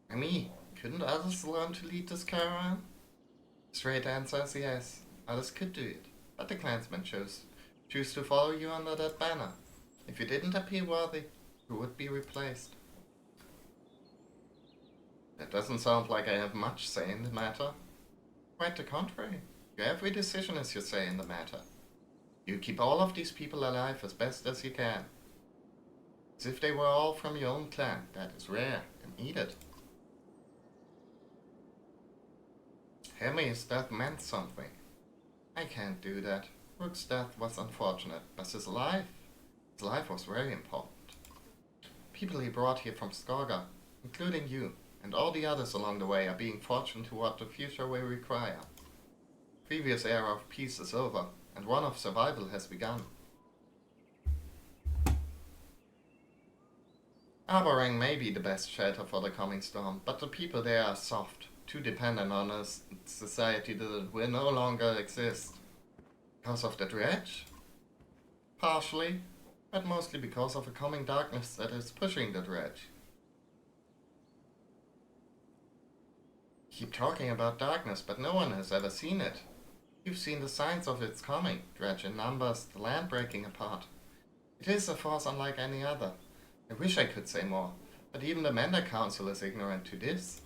And me, couldn't others learn to lead this caravan? Straight answer is yes, others could do it, but the clansmen choose to follow you under that banner. If you didn't appear worthy, you would be replaced. That doesn't sound like I have much say in the matter. Quite the contrary. Your every decision is your say in the matter. You keep all of these people alive as best as you can. As if they were all from your own clan. That is rare and needed. Hermes' death meant something. I can't do that. Rook's death was unfortunate, but his life was very important. People he brought here from Saga, including you, and all the others along the way are being fortunate to what the future will require. The previous era of peace is over, and one of survival has begun. Arboring may be the best shelter for the coming storm, but the people there are soft, too dependent on a society that will no longer exist. Because of the dredge? Partially, but mostly because of a coming darkness that is pushing the dredge. Keep talking about darkness, but no one has ever seen it. You've seen the signs of its coming, dredge in numbers, the land breaking apart. It is a force unlike any other. I wish I could say more, but even the Mender Council is ignorant to this.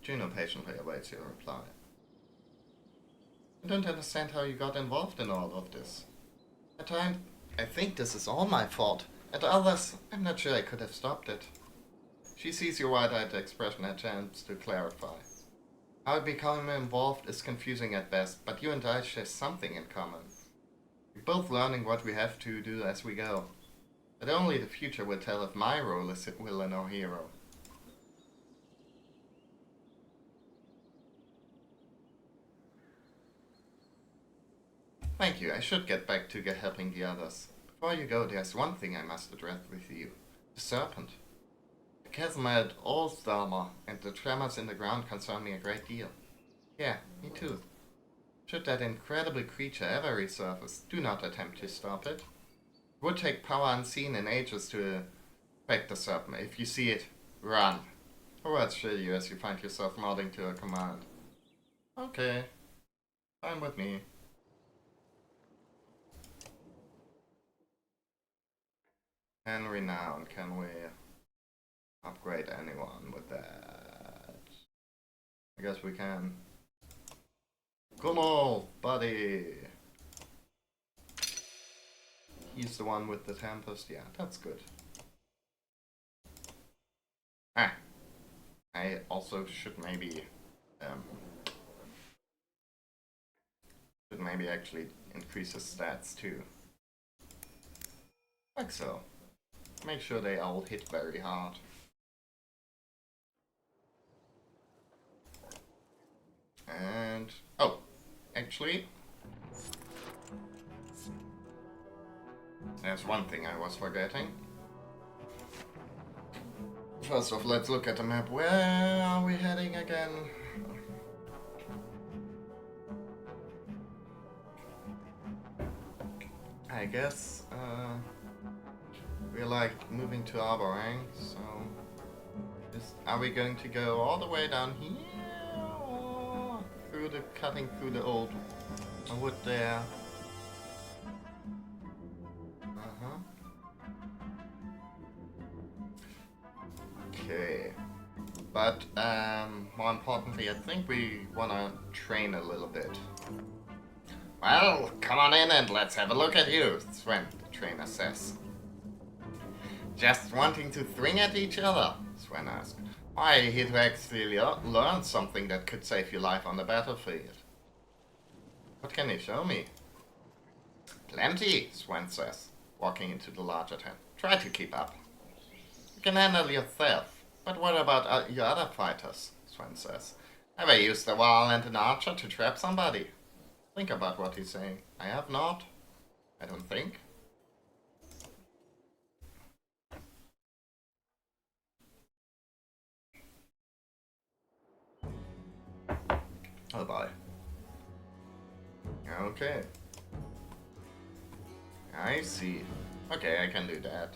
Juno patiently awaits your reply. I don't understand how you got involved in all of this. At times, I think this is all my fault. At others, I'm not sure I could have stopped it. She sees your wide-eyed expression and attempts to clarify. How becoming involved is confusing at best, but you and I share something in common. We're both learning what we have to do as we go. But only the future will tell if my role is villain or hero. Thank you, I should get back to helping the others. Before you go, there's one thing I must address with you. The serpent. The chasm at Allstalmer and the tremors in the ground concern me a great deal. Yeah, me too. Should that incredible creature ever resurface, do not attempt to stop it. It would take power unseen in ages to affect the serpent. If you see it, run. Or else show you as you find yourself nodding to a command. Okay. Fine with me. And renown, can we upgrade anyone with that? I guess we can. Kunal, buddy! He's the one with the Tempest. Yeah, that's good. Ah. I also should maybe actually increase his stats too. Like so. Make sure they all hit very hard. And oh, actually, there's one thing I was forgetting. First off, let's look at the map. Where are we heading again? I guess we're like moving to Arborang, so are we going to go all the way down here or cutting through the old wood there? Okay, but more importantly, I think we want to train a little bit. Well, come on in and let's have a look at you, Sven, the trainer says. Just wanting to swing at each other, Sven asked. Why, here to actually learn something that could save your life on the battlefield. What can you show me? Plenty, Sven says, walking into the larger tent. Try to keep up. You can handle yourself, but what about your other fighters? Sven says. Ever used a wall and an archer to trap somebody? Think about what he's saying. I have not. I don't think. Oh boy. Okay. I see. Okay, I can do that.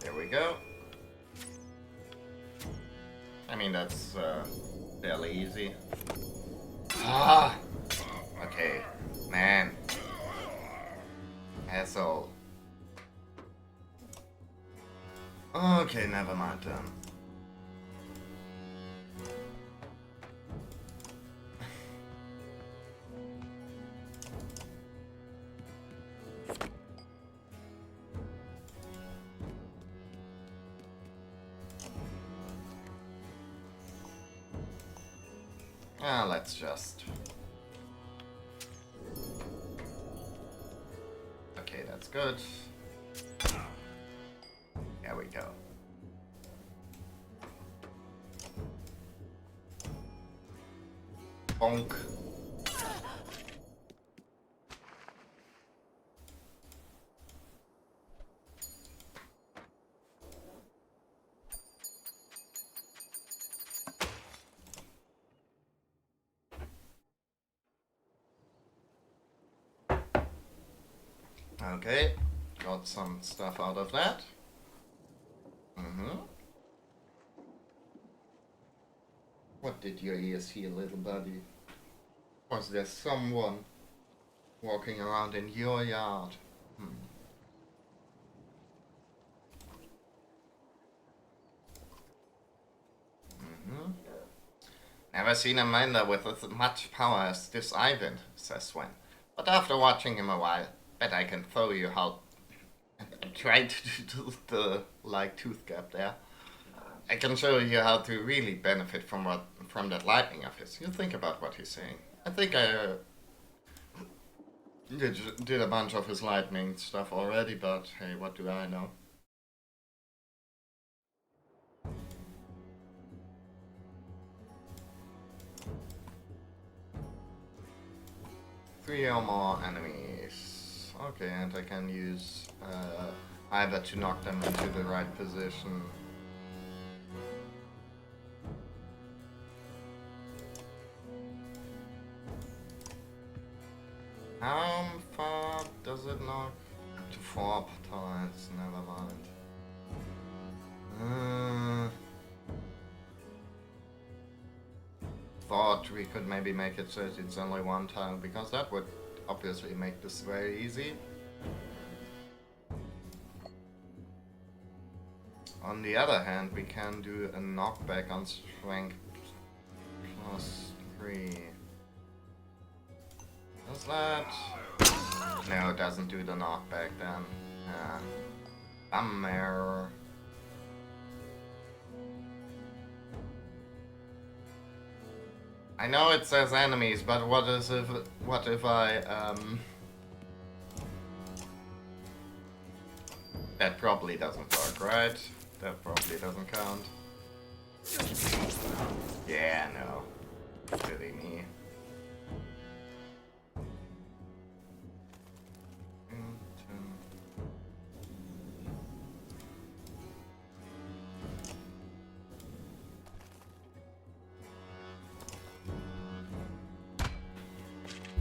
There we go. I mean, that's fairly easy. Ah! Okay. Man. Asshole. Okay, never mind then. Let's just... Okay, that's good. There we go. Bonk. Okay, got some stuff out of that. What did your ears hear, little buddy? Was there someone walking around in your yard? Never seen a mender with as much power as this Ivan, says Sven. But after watching him a while, bet I can show you how... I'm trying to do the, like, tooth gap there. I can show you how to really benefit from that lightning of his. You think about what he's saying. I think I did a bunch of his lightning stuff already, but hey, what do I know? Three or more enemies. Okay, and I can use either to knock them into the right position. How far does it knock? Up to 4 times, never mind. Thought we could maybe make it so it's only 1 tile, because that would obviously make this very easy. On the other hand, we can do a knockback on strength +3. Does that? No, it doesn't do the knockback then. Bummer. I know it says enemies, but what if I that probably doesn't work, right? That probably doesn't count. Yeah, no. Silly me.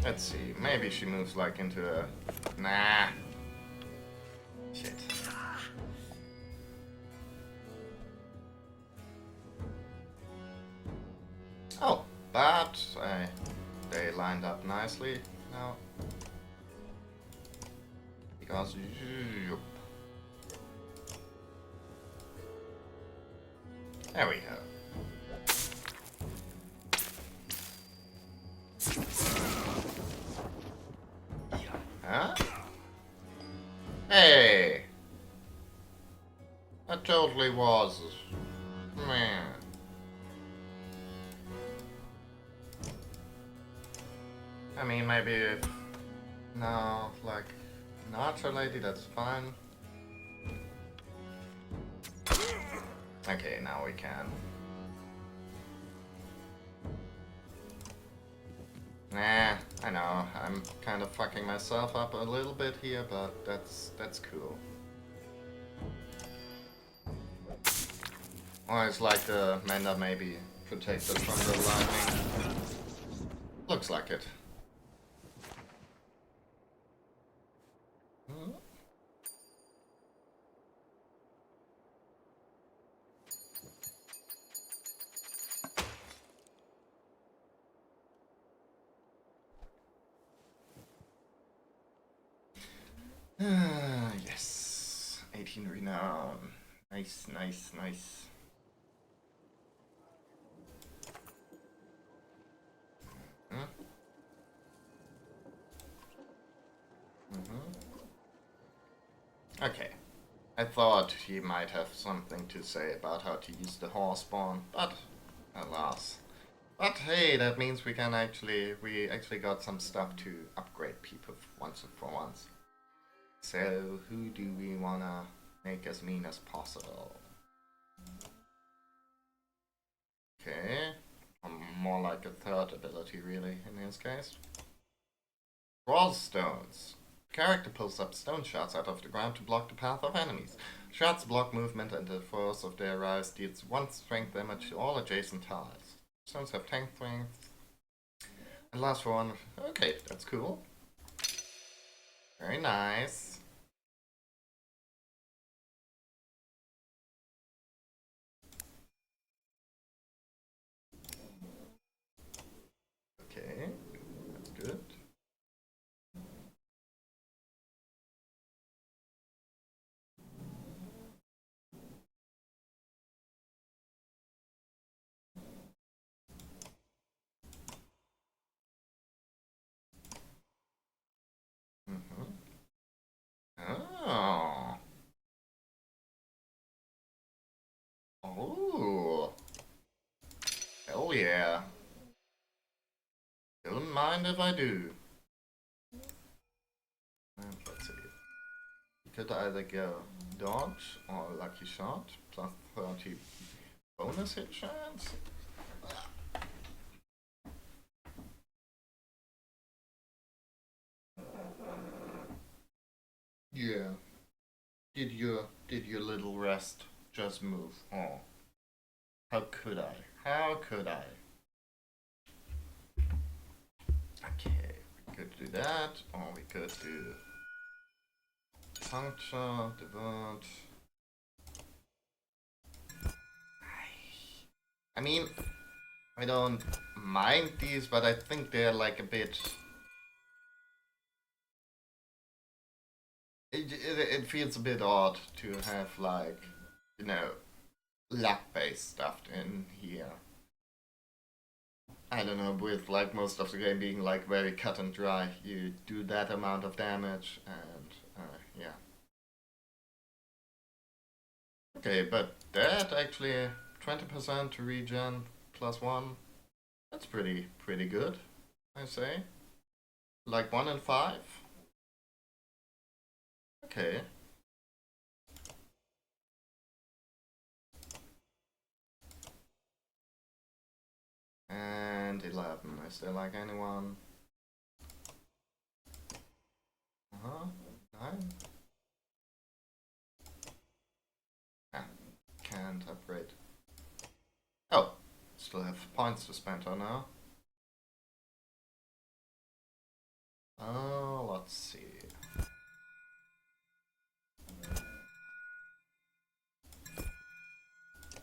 Let's see, maybe she moves like into a... Nah. Shit. Oh, but they lined up nicely now. Because... There we go. Huh? Hey! That totally was... Man. I mean, maybe if... No, like... Not lady, that's fine. Okay, now we can. Nah, I know, I'm kind of fucking myself up a little bit here, but that's cool. Or it's like the Mender maybe protected from the lightning. Looks like it. Yes. 18 renown. Nice, nice, nice. Okay. I thought he might have something to say about how to use the horse spawn, but alas. But hey, that means we actually got some stuff to upgrade people once and for once. So who do we wanna make as mean as possible? Okay. More like a third ability really in his case. Wall stones. Character pulls up stone shards out of the ground to block the path of enemies. Shards block movement and the force of their rise deals 1 strength damage to all adjacent tiles. Stones have 10 strength and last for 1. Okay, that's cool. Very nice. Okay, that's good. Hell yeah. Don't mind if I do. And let's see. You could either go dodge or lucky shot, plus 30 bonus hit chance. Yeah. Did your little rest just move? Oh. How could I? How could I? Okay, we could do that, or we could do puncture, divert. I mean, I don't mind these, but I think they're like a bit. It feels a bit odd to have like, you know, luck-based stuff in here. I don't know, with like most of the game being like very cut and dry, you do that amount of damage and yeah. Okay, but that actually 20% to regen plus 1, that's pretty good, I say. Like 1 in 5? Okay. And 11, is there like anyone? Uh-huh, 9? Ah, can't upgrade. Oh, still have points to spend on now. Oh, let's see.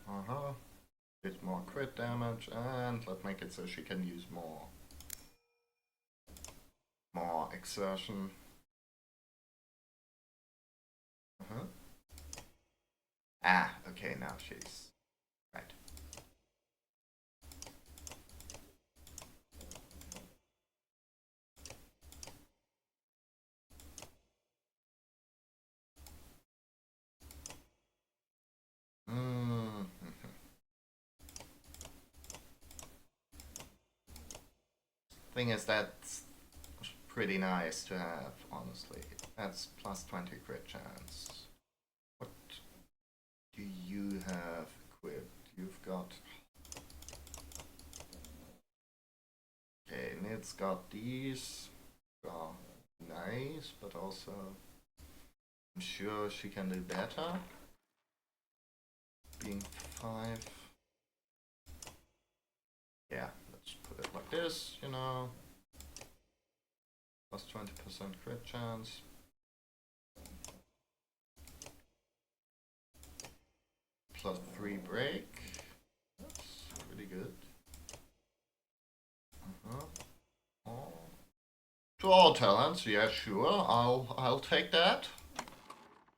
Uh-huh. Bit more crit damage, and let's make it so she can use more exertion. Uh-huh. Ah, okay, now she's right. Mm. Thing is, that's pretty nice to have, honestly. That's plus 20 crit chance. What do you have equipped? You've got... Okay, Nid's got these. Oh, nice, but also... I'm sure she can do better. Being 5. Yeah, let's put it like this, you know. Plus 20% crit chance. Plus 3 break. That's pretty good. Oh. To all talents, yeah, sure. I'll take that.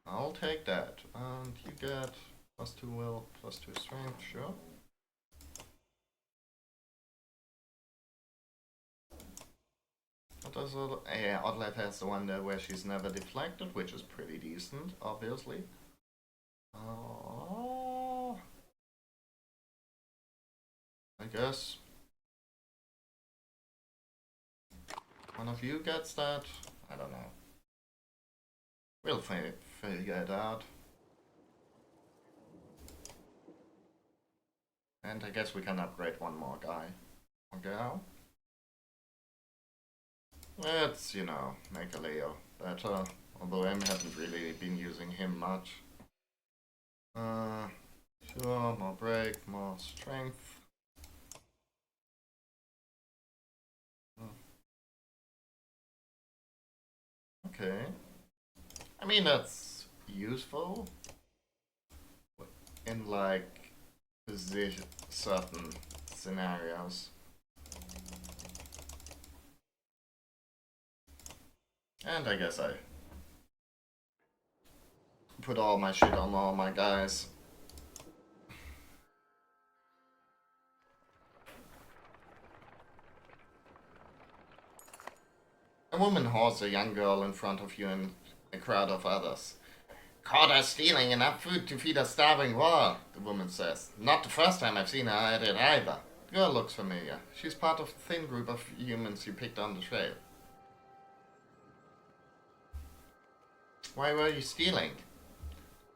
I'll take that. And you get plus 2 will, plus 2 strength, sure. What does yeah, Oddlife has the one there where she's never deflected, which is pretty decent, obviously. Oh, I guess one of you gets that. I don't know. We'll figure it out. And I guess we can upgrade one more guy or girl. Let's, you know, make a Leo better. Although M hasn't really been using him much. Sure, more break, more strength. Okay. I mean, that's useful in like position certain scenarios. And I guess I put all my shit on all my guys. A woman holds a young girl in front of you in a crowd of others. Caught her stealing enough food to feed a starving world, the woman says. Not the first time I've seen her at it either. Girl looks familiar. She's part of the thin group of humans you picked on the trail. Why were you stealing?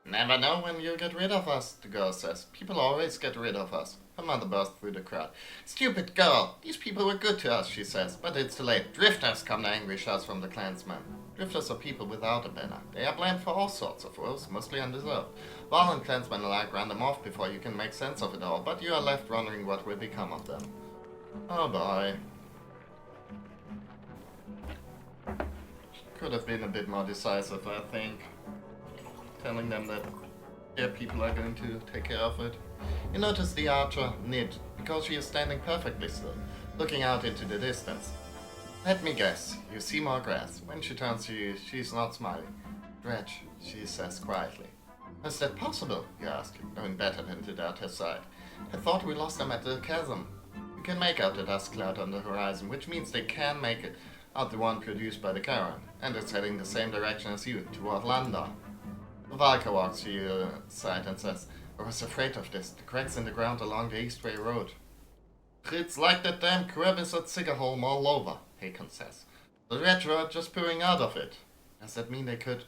Never know when you'll get rid of us, the girl says. People always get rid of us. Her mother burst through the crowd. Stupid girl! These people were good to us, she says, but it's too late. Drifters, come the angry shouts from the clansmen. Drifters are people without a banner. They are blamed for all sorts of woes, mostly undeserved. Val and clansmen alike ran them off before you can make sense of it all, but you are left wondering what will become of them. Oh boy. Could have been a bit more decisive, I think. Telling them that their people are going to take care of it. You notice the archer knit, because she is standing perfectly still, looking out into the distance. Let me guess, you see more grass. When she turns to you, she's not smiling. Dredge, she says quietly. Is that possible? You ask, knowing better than to doubt her side. I thought we lost them at the chasm. You can make out the dust cloud on the horizon, which means they can make it out the one produced by the caravan, and it's heading the same direction as you, toward Landa. Valka walks to your side and says, I was afraid of this, the cracks in the ground along the Eastway Road. It's like that damn crevice at Sigerholm all over, Hakon says. The Dredge were just pouring out of it. Does that mean they could...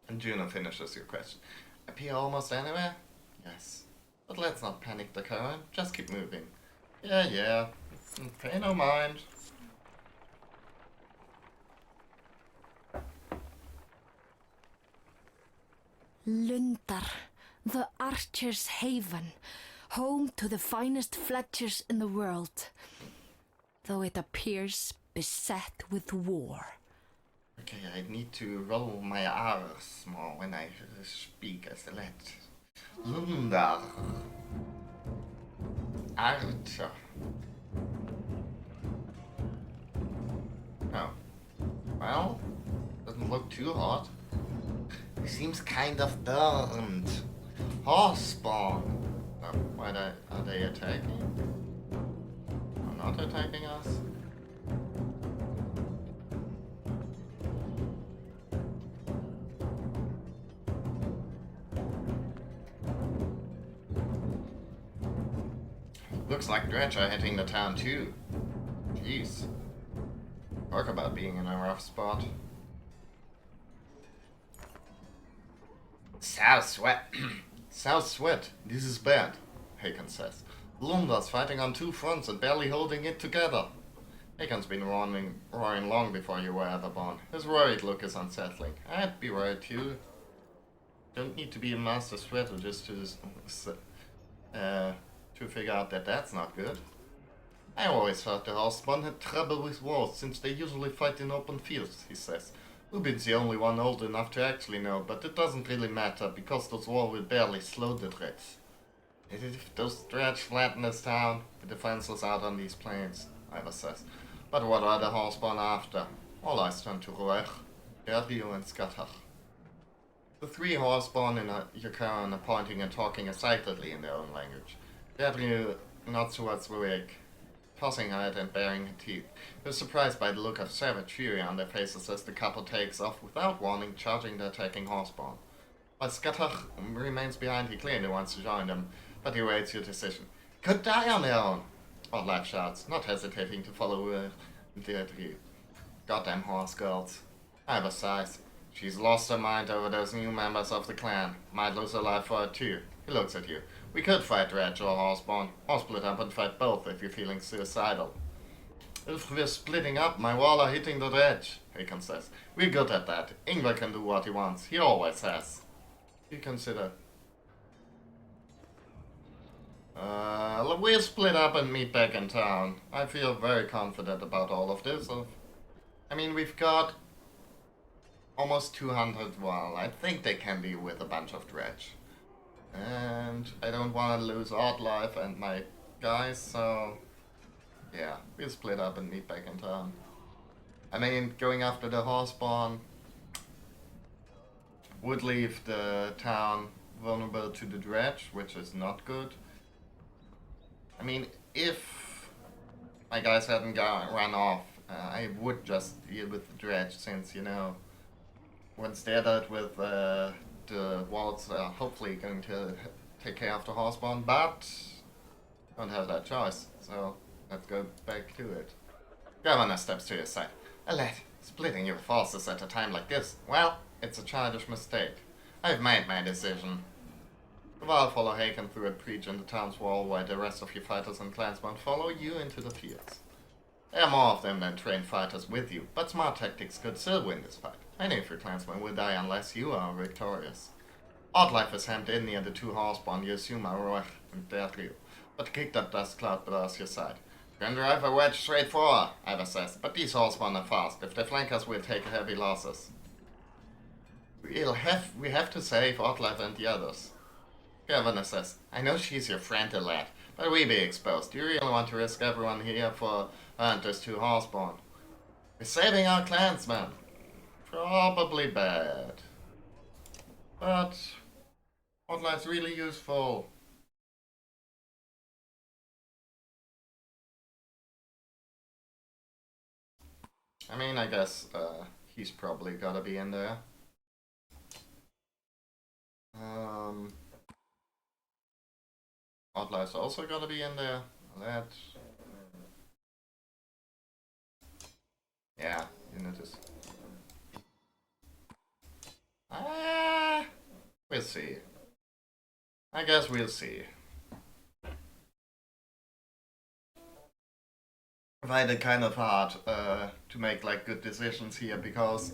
And Juno finishes your question. Appear almost anywhere? Yes. But let's not panic the caravan, just keep moving. Yeah. Pay no mind. Lundar, the Archer's Haven, home to the finest Fletchers in the world, though it appears beset with war. Okay, I need to roll my R's more when I speak as a lad. Lundar. Archer. Oh. Well, doesn't look too hot. He seems kind of burned. Horseborn. Why are they attacking? Or not attacking us? Looks like Dredge are hitting the town too. Jeez. Talk about being in a rough spot. South Sweat, this is bad, Hakon says. Lunda's fighting on two fronts and barely holding it together. Hakon's been roaring long before you were ever born. His worried look is unsettling. I'd be worried too. Don't need to be a master sweater just to figure out that that's not good. I always thought the Horseborn had trouble with walls, since they usually fight in open fields, he says. Lubin's the only one old enough to actually know, but it doesn't really matter, because those walls will barely slow the Dredge. If those Dredge flatten this town, the defenseless out on these plains, Ivar says. But what are the Horseborn after? All eyes turn to Roech, Gerdio and Skatach. The three Horseborn in your caravan are pointing and talking excitedly in their own language. Gerdio nods towards Roech, tossing her head and baring her teeth. He was surprised by the look of savage fury on their faces as the couple takes off without warning, charging the attacking Horseborn. While Skatach remains behind, he clearly wants to join them, but he waits your decision. Could die on their own! Orlak shouts, not hesitating to follow Deirdre. Goddamn horse girls. Ivar sighs. She's lost her mind over those new members of the clan. Might lose her life for it too. He looks at you. We could fight Dredge or Horseborn, or split up and fight both if you're feeling suicidal. If we're splitting up, my wall are hitting the Dredge, Hakon says. We're good at that. Ingvar can do what he wants. He always has. You consider. We'll split up and meet back in town. I feel very confident about all of this. I mean, we've got almost 200 wall. I think they can be with a bunch of Dredge. And I don't want to lose Oddlife and my guys, so yeah, we'll split up and meet back in town. I mean, going after the Horseborn would leave the town vulnerable to the Dredge, which is not good. I mean, if my guys hadn't run off, I would just deal with the Dredge, since, you know, once they're dealt with, the walls are hopefully going to take care of the Horseborn, but don't have that choice, so let's go back to it. Governor steps to your side. A lad, splitting your forces at a time like this, well, it's a childish mistake. I've made my decision. The Val follow Haken through a breach in the town's wall while the rest of your fighters and clansmen follow you into the fields. There are more of them than trained fighters with you, but smart tactics could still win this fight. Many of your clansmen will die unless you are victorious. Oddlife is hemmed in near the two horseborn you assume are Roach and Bertrio, but kick that dust cloud below your side. You can drive a wedge straight forward, Ivor says, but these horseborn are fast. If they flank us, we'll take heavy losses. We have to save Oddlife and the others. Governor says, I know she's your friend, a lad, but we be exposed. Do you really want to risk everyone here for hunters two horseborn? We're saving our clansmen. Probably bad. But Oddlife's really useful. I mean, I guess he's probably gotta be in there. Oddlife's also gotta be in there. That. Yeah, you notice. We'll see. I guess we'll see. I find it kind of hard to make like good decisions here because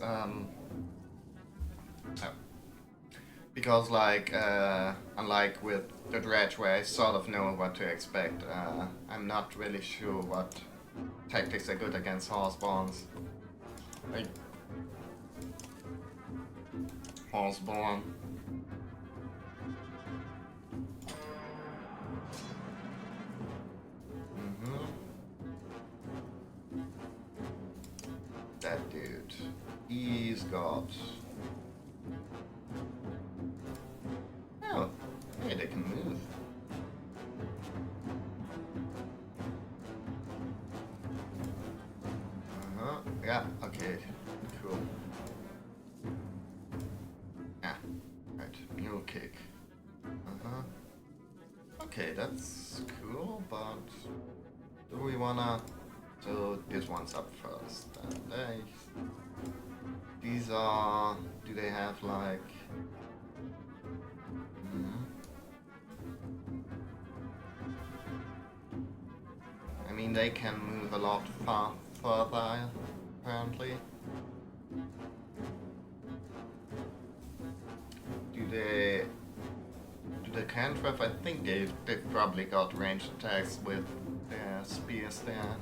like unlike with the dredge where I sort of know what to expect, I'm not really sure what tactics are good against horseborns. Like horseborn. That dude. He's got. Oh, hey, they can move. Yeah, okay, cool. Yeah, right, mule kick. Okay, that's cool, but do we wanna... So this one's up first. And these are... Do they have like... I mean, they can move a lot further, apparently. Do they cantrip? I think they've probably got ranged attacks with their spears there.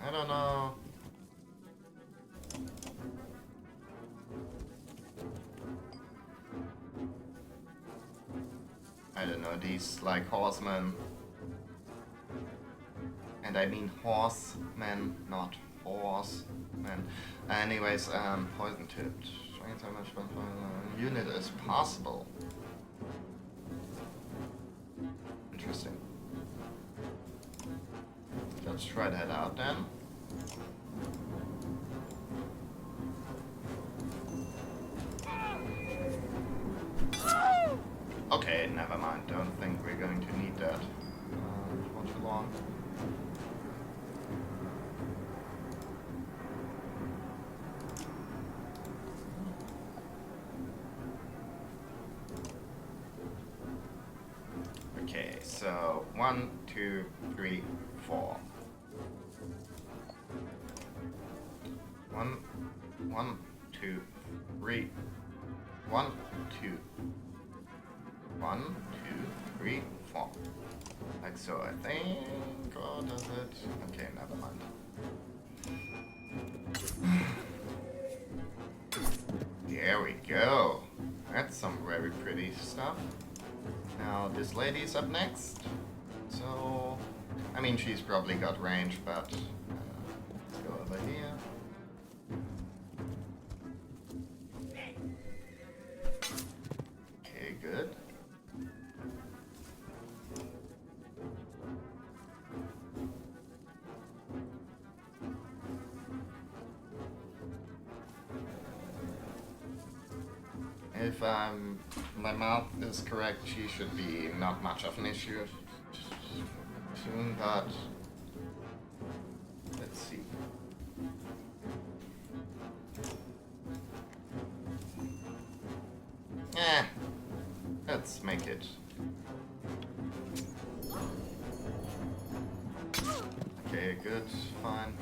I don't know. I don't know, these like horsemen. And I mean horsemen, not horsemen. Anyways, poison tipped. Strength how much unit is possible. Interesting. Let's try that out then. Okay, never mind. Don't think we're going to need that for too long. Okay, so 1, 2, 3, 4. 1, 2, 3. 1, 2. 1, 2, 3, 4. Like so, I think. Or does it? Okay, never mind. There we go. That's some very pretty stuff. Now, this lady's up next. So, I mean, she's probably got range, but let's go over here. Okay, good. if my math is correct, she should be not much of an issue soon, but let's see. Let's make it. Okay, good, fine.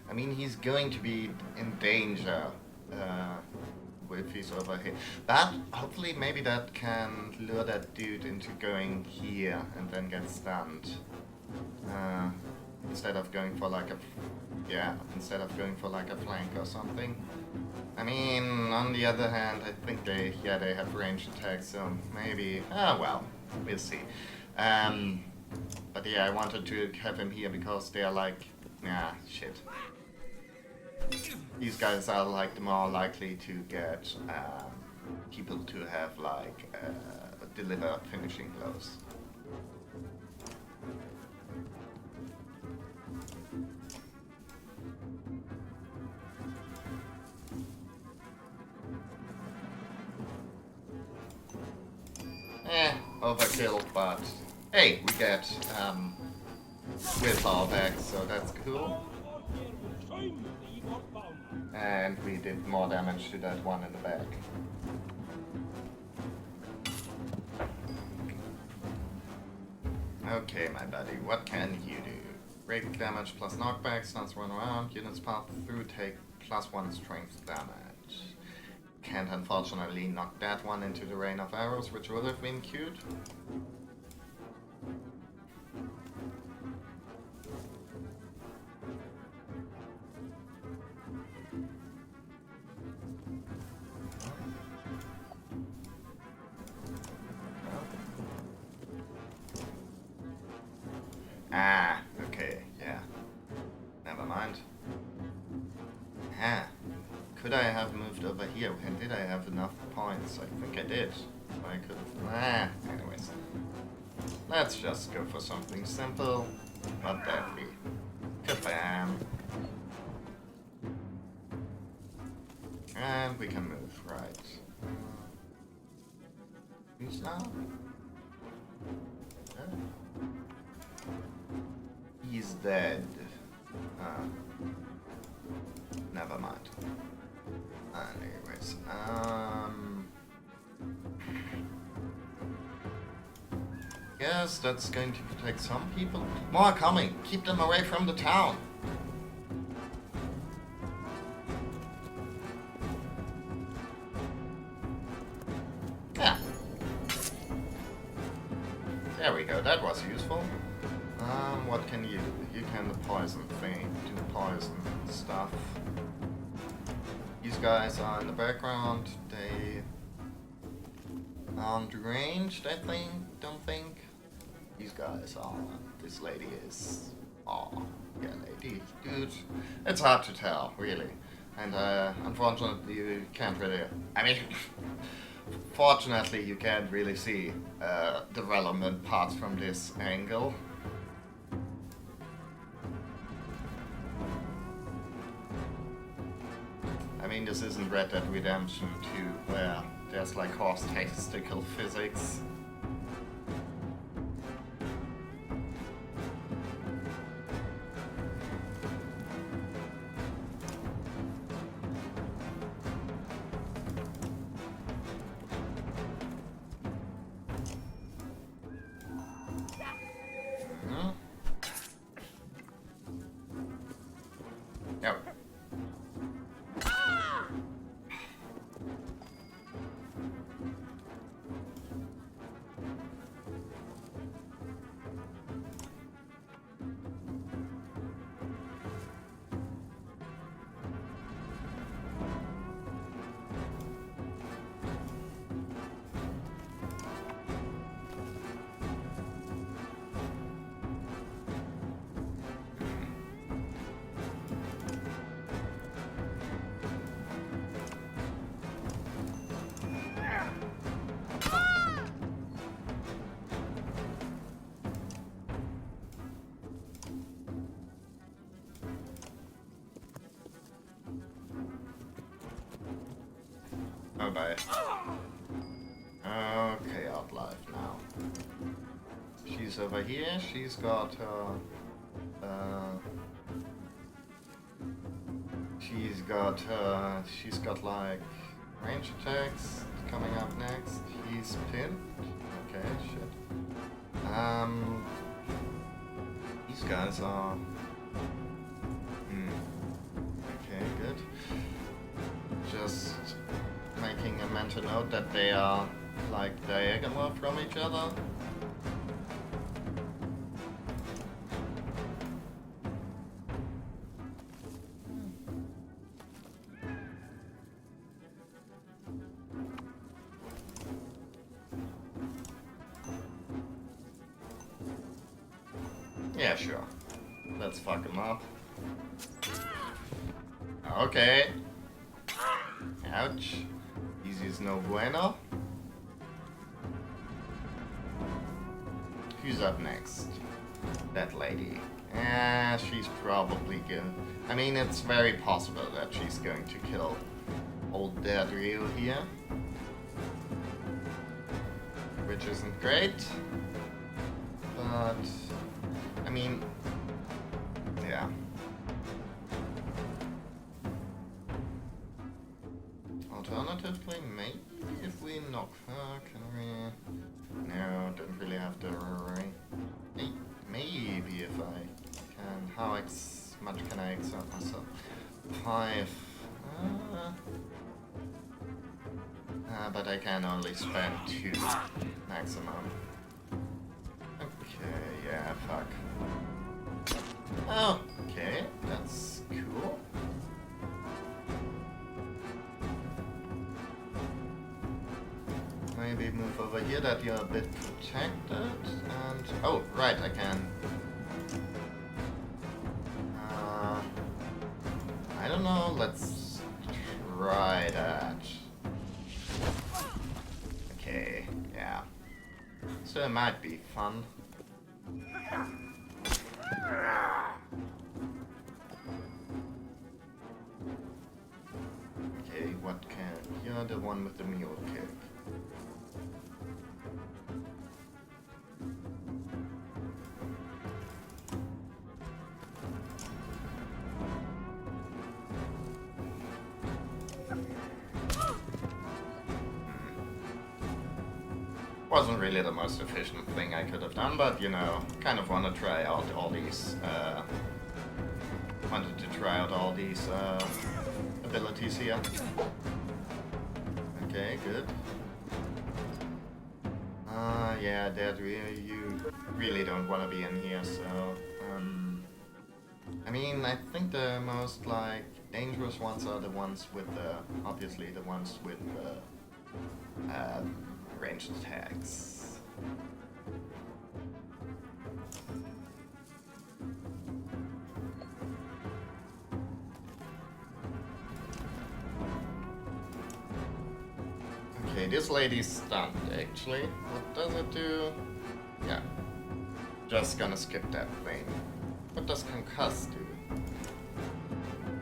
I mean, he's going to be in danger if he's over here. But hopefully maybe that can lure that dude into going here and then get stunned. Instead of going for like a... Yeah, instead of going for like a flank or something. I mean, on the other hand, I think they have ranged attacks, so maybe... well, we'll see. But yeah, I wanted to have him here because they're like... shit. These guys are like the more likely to get people to have like deliver finishing blows. Overkill, but hey, we get willpower back, so that's cool. And we did more damage to that one in the back. Okay, my buddy, what can you do? Radiant damage plus knockback, stuns run around, units pass through take +1 strength damage. Can't unfortunately knock that one into the rain of arrows, which would have been cute. Okay, yeah. Never mind. Could I have moved over here? And did I have enough points? I think I did. I could have... anyways. Let's just go for something simple. Not deadly. Kabam. And we can move, right. Who's now? He's dead. Never mind. Anyways, yes, that's going to protect some people. More coming. Keep them away from the town. Yeah. There we go. That was useful. What can you do? You can do poison stuff. These guys are in the background. They aren't ranged, I think. Don't think. These guys are. This lady is. Oh, yeah, lady. Dude. It's hard to tell, really. And unfortunately, you can't really. I mean, fortunately, you can't really see the relevant parts from this angle. I mean, this isn't Red Dead Redemption 2, where there's like horse testicle physics. Yep. bye. Okay, Outlife now. She's over here. She's got her. She's got like range attacks coming up next. He's pinned. Okay, shit. These guys are. Okay, good. Just making a mental note that they are like diagonal from each other. Yeah, sure. Let's fuck him up. Okay. Ouch. Easy is no bueno. Who's up next? That lady. She's probably good. I mean, it's very possible that she's going to kill old Dad Rio here. Which isn't great. But I mean, yeah. Alternatively, maybe if we knock her, can we? No, don't really have to. Maybe if I can. How much can I exert myself? 5. But I can only spend 2 maximum. Okay, yeah, fuck. Oh, okay, that's cool. Maybe move over here that you're a bit protected, and... Oh, right, I can... I don't know, let's try that. Okay, yeah. So it might be fun. Okay, what can... You're the one with the mule kick. Wasn't really the most efficient thing I could have done, but you know, kind of want to try out all these, wanted to try out all these, abilities here. Okay, good. Yeah, Dad, you really don't want to be in here, so, I mean, I think the most, like, dangerous ones are the ones with the, obviously the ones with the, ranged attacks. Okay, this lady's stunned, actually. What does it do? Yeah. Just gonna skip that thing. What does concuss do?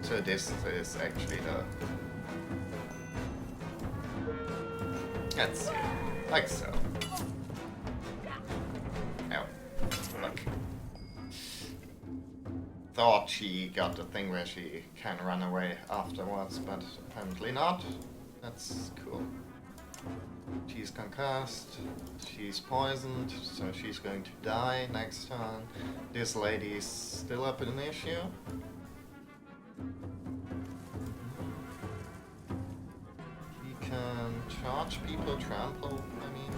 So this is actually the... Let's see. Like so. Oh, look. Thought she got the thing where she can run away afterwards, but apparently not. That's cool. She's concussed, she's poisoned, so she's going to die next turn. This lady's still up in an issue. Can charge people, trample, I mean.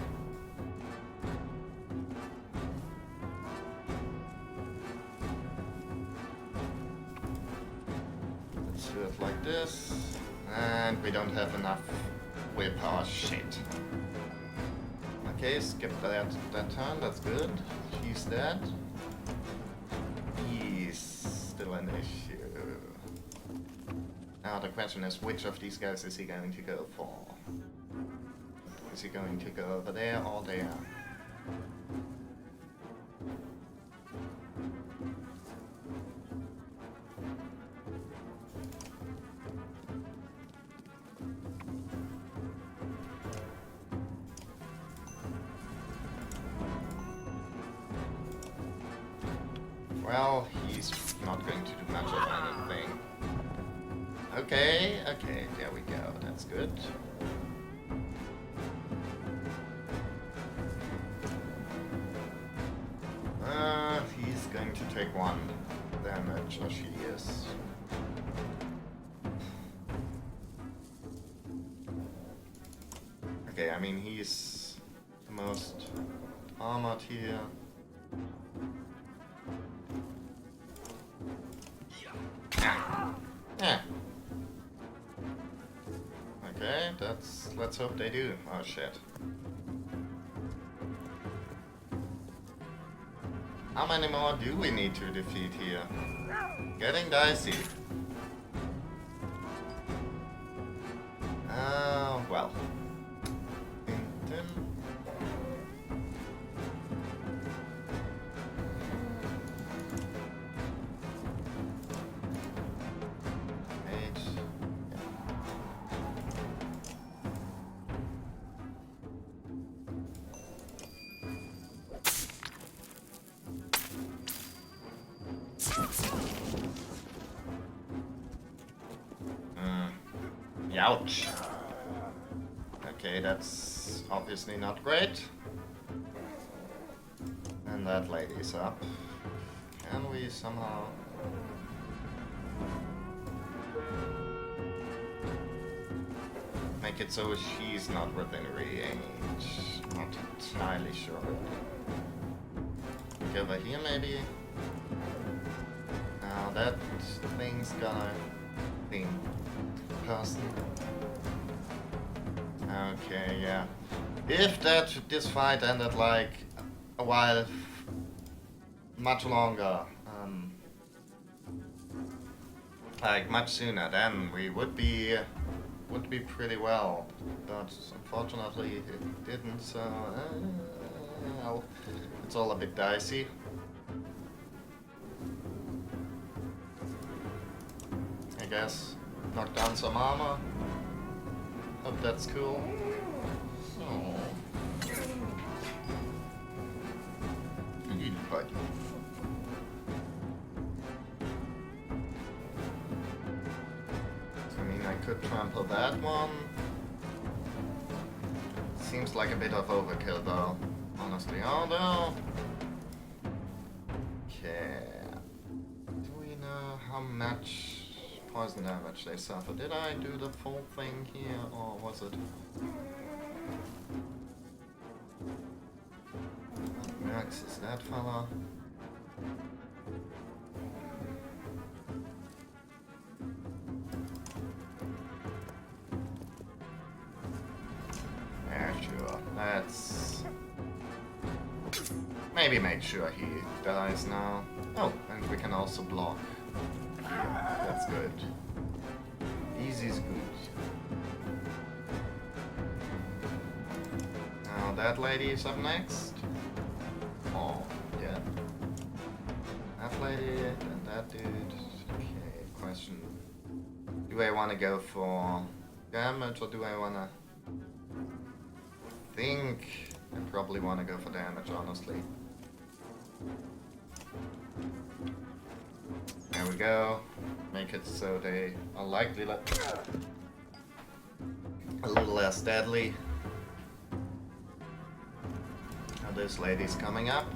Let's do it like this. And we don't have enough willpower, shit. Okay, skip that turn, that's good. She's dead. He's still an issue. Now the question is, which of these guys is he going to go for? Is he going to go over there or there? Well, he's not going to do much of anything. Okay, there we go. That's good. He's going to take 1 damage, or she is. Okay, I mean, he's the most armored here. Yeah. Okay, let's hope they do. Oh shit. How many more do we need to defeat here? Getting dicey. Well. Ouch. Okay, that's obviously not great. And that lady's up. Can we somehow... make it so she's not within range? Not entirely sure. Look over here maybe? Now that thing's gonna... person. Okay, yeah. If this fight ended like a while, much longer, like much sooner, then we would be pretty well. But unfortunately, it didn't. So well, it's all a bit dicey. I guess. Knock down some armor. Hope that's cool. Oh. I mean, I could trample that one. Seems like a bit of overkill though, honestly. Although... okay. Do we know how much poison damage they suffer? Did I do the full thing here, or was it... what max is that fella? Yeah, sure. Let's... maybe make sure he dies now. Oh, and we can also block. Yeah, that's good. Easy's good. Now that lady is up next. Oh, yeah. That lady and that dude. Okay, question. Do I want to go for damage or do I want to... think I probably want to go for damage, honestly. There we go. Make it so they are likely a little less deadly. Now this lady's coming up.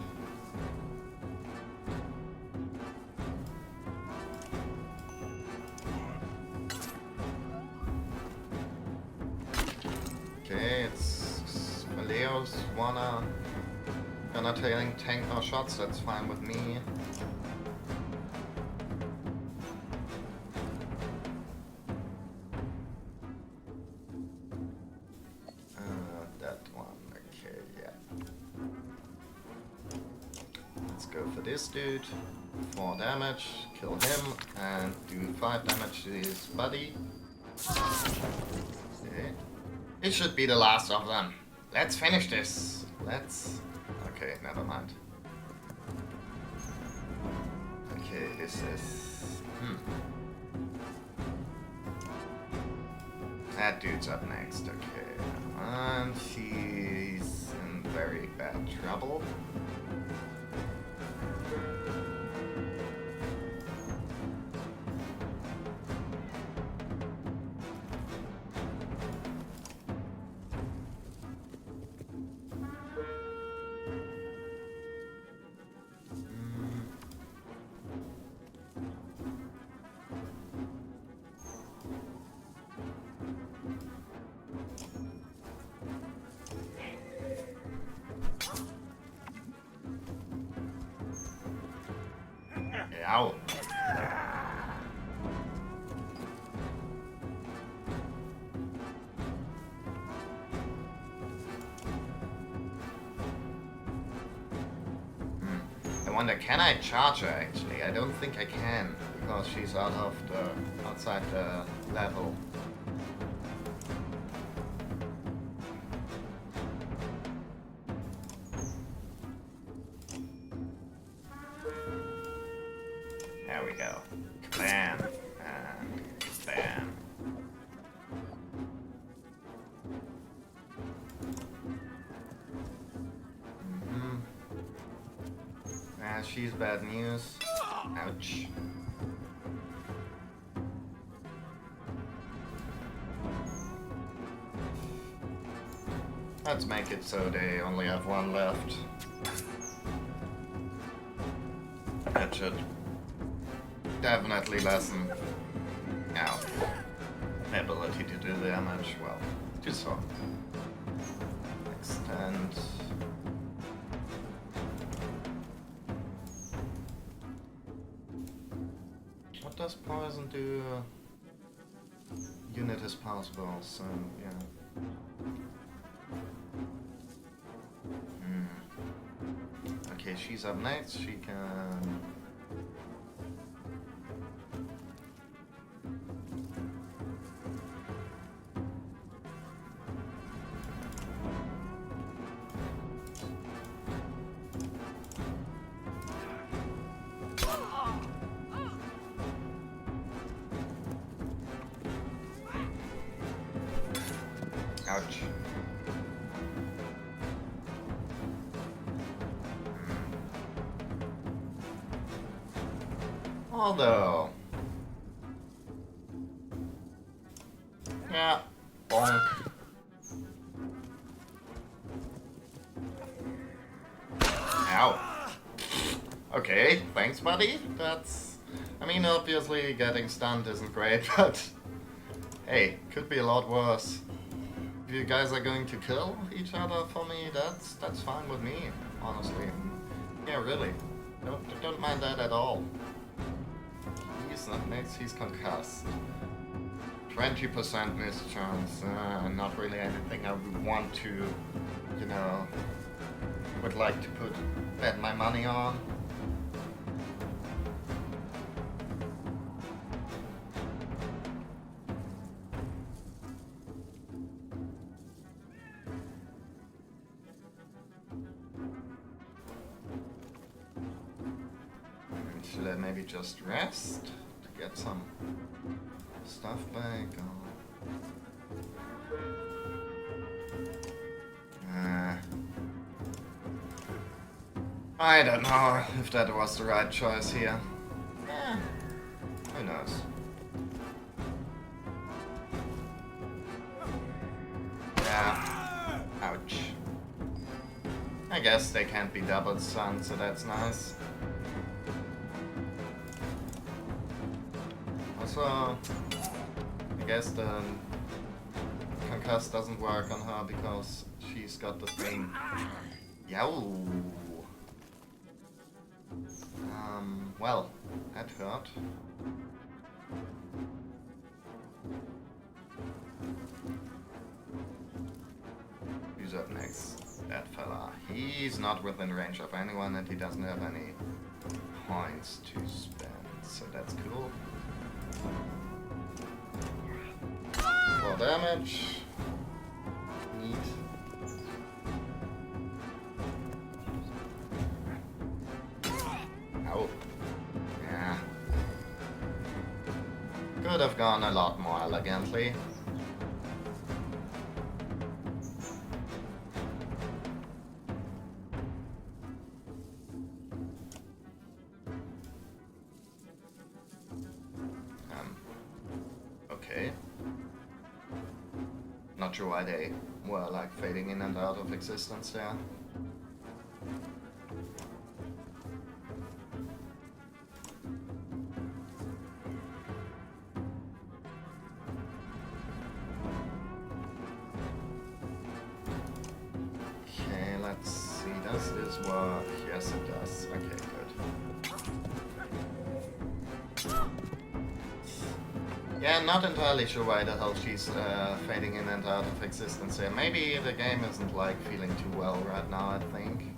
Okay, it's Leo's gonna tank more shots, that's fine with me. That one, okay, yeah. Let's go for this dude. 4 damage, kill him, and do 5 damage to his buddy. Okay. It should be the last of them. Let's finish this. Let's... okay, never mind. Okay, this is... that dude's up next, okay. And she's in very bad trouble. Ow. I wonder, can I charge her actually? I don't think I can, because she's outside the level. There we go. Bam. And bam. She's bad news. Ouch. Let's make it so they only have one left. That should definitely lessen our ability to do damage. Well, just so. Extend. What does poison do? Unit is possible, so yeah. Okay, she's up next. She can. Ouch. Although... yeah, bonk. Ow. Okay, thanks buddy. That's... I mean, obviously getting stunned isn't great, but... hey, could be a lot worse. If you guys are going to kill each other for me, that's fine with me, honestly. Yeah, really. Don't mind that at all. He's not next, he's concussed. 20% miss chance. Not really anything I would want to, you know, would like to bet my money on. Should I maybe just rest to get some stuff back? I don't know if that was the right choice here. Who knows? Yeah. Ouch. I guess they can't be double stunned, so that's nice. Also, I guess the concuss doesn't work on her because she's got the thing. Yow. Well, that hurt. Who's up next? That fella. He's not within range of anyone and he doesn't have any points to spend, so that's cool. 4 damage. Neat. Ow. Yeah. Could have gone a lot more elegantly. Okay. Not sure why they were like fading in and out of existence there. Okay, let's see. Does this work? Yes, it does. Okay, good. Yeah, I'm not entirely sure why the hell she's fading in and out of existence here. Maybe the game isn't like feeling too well right now, I think.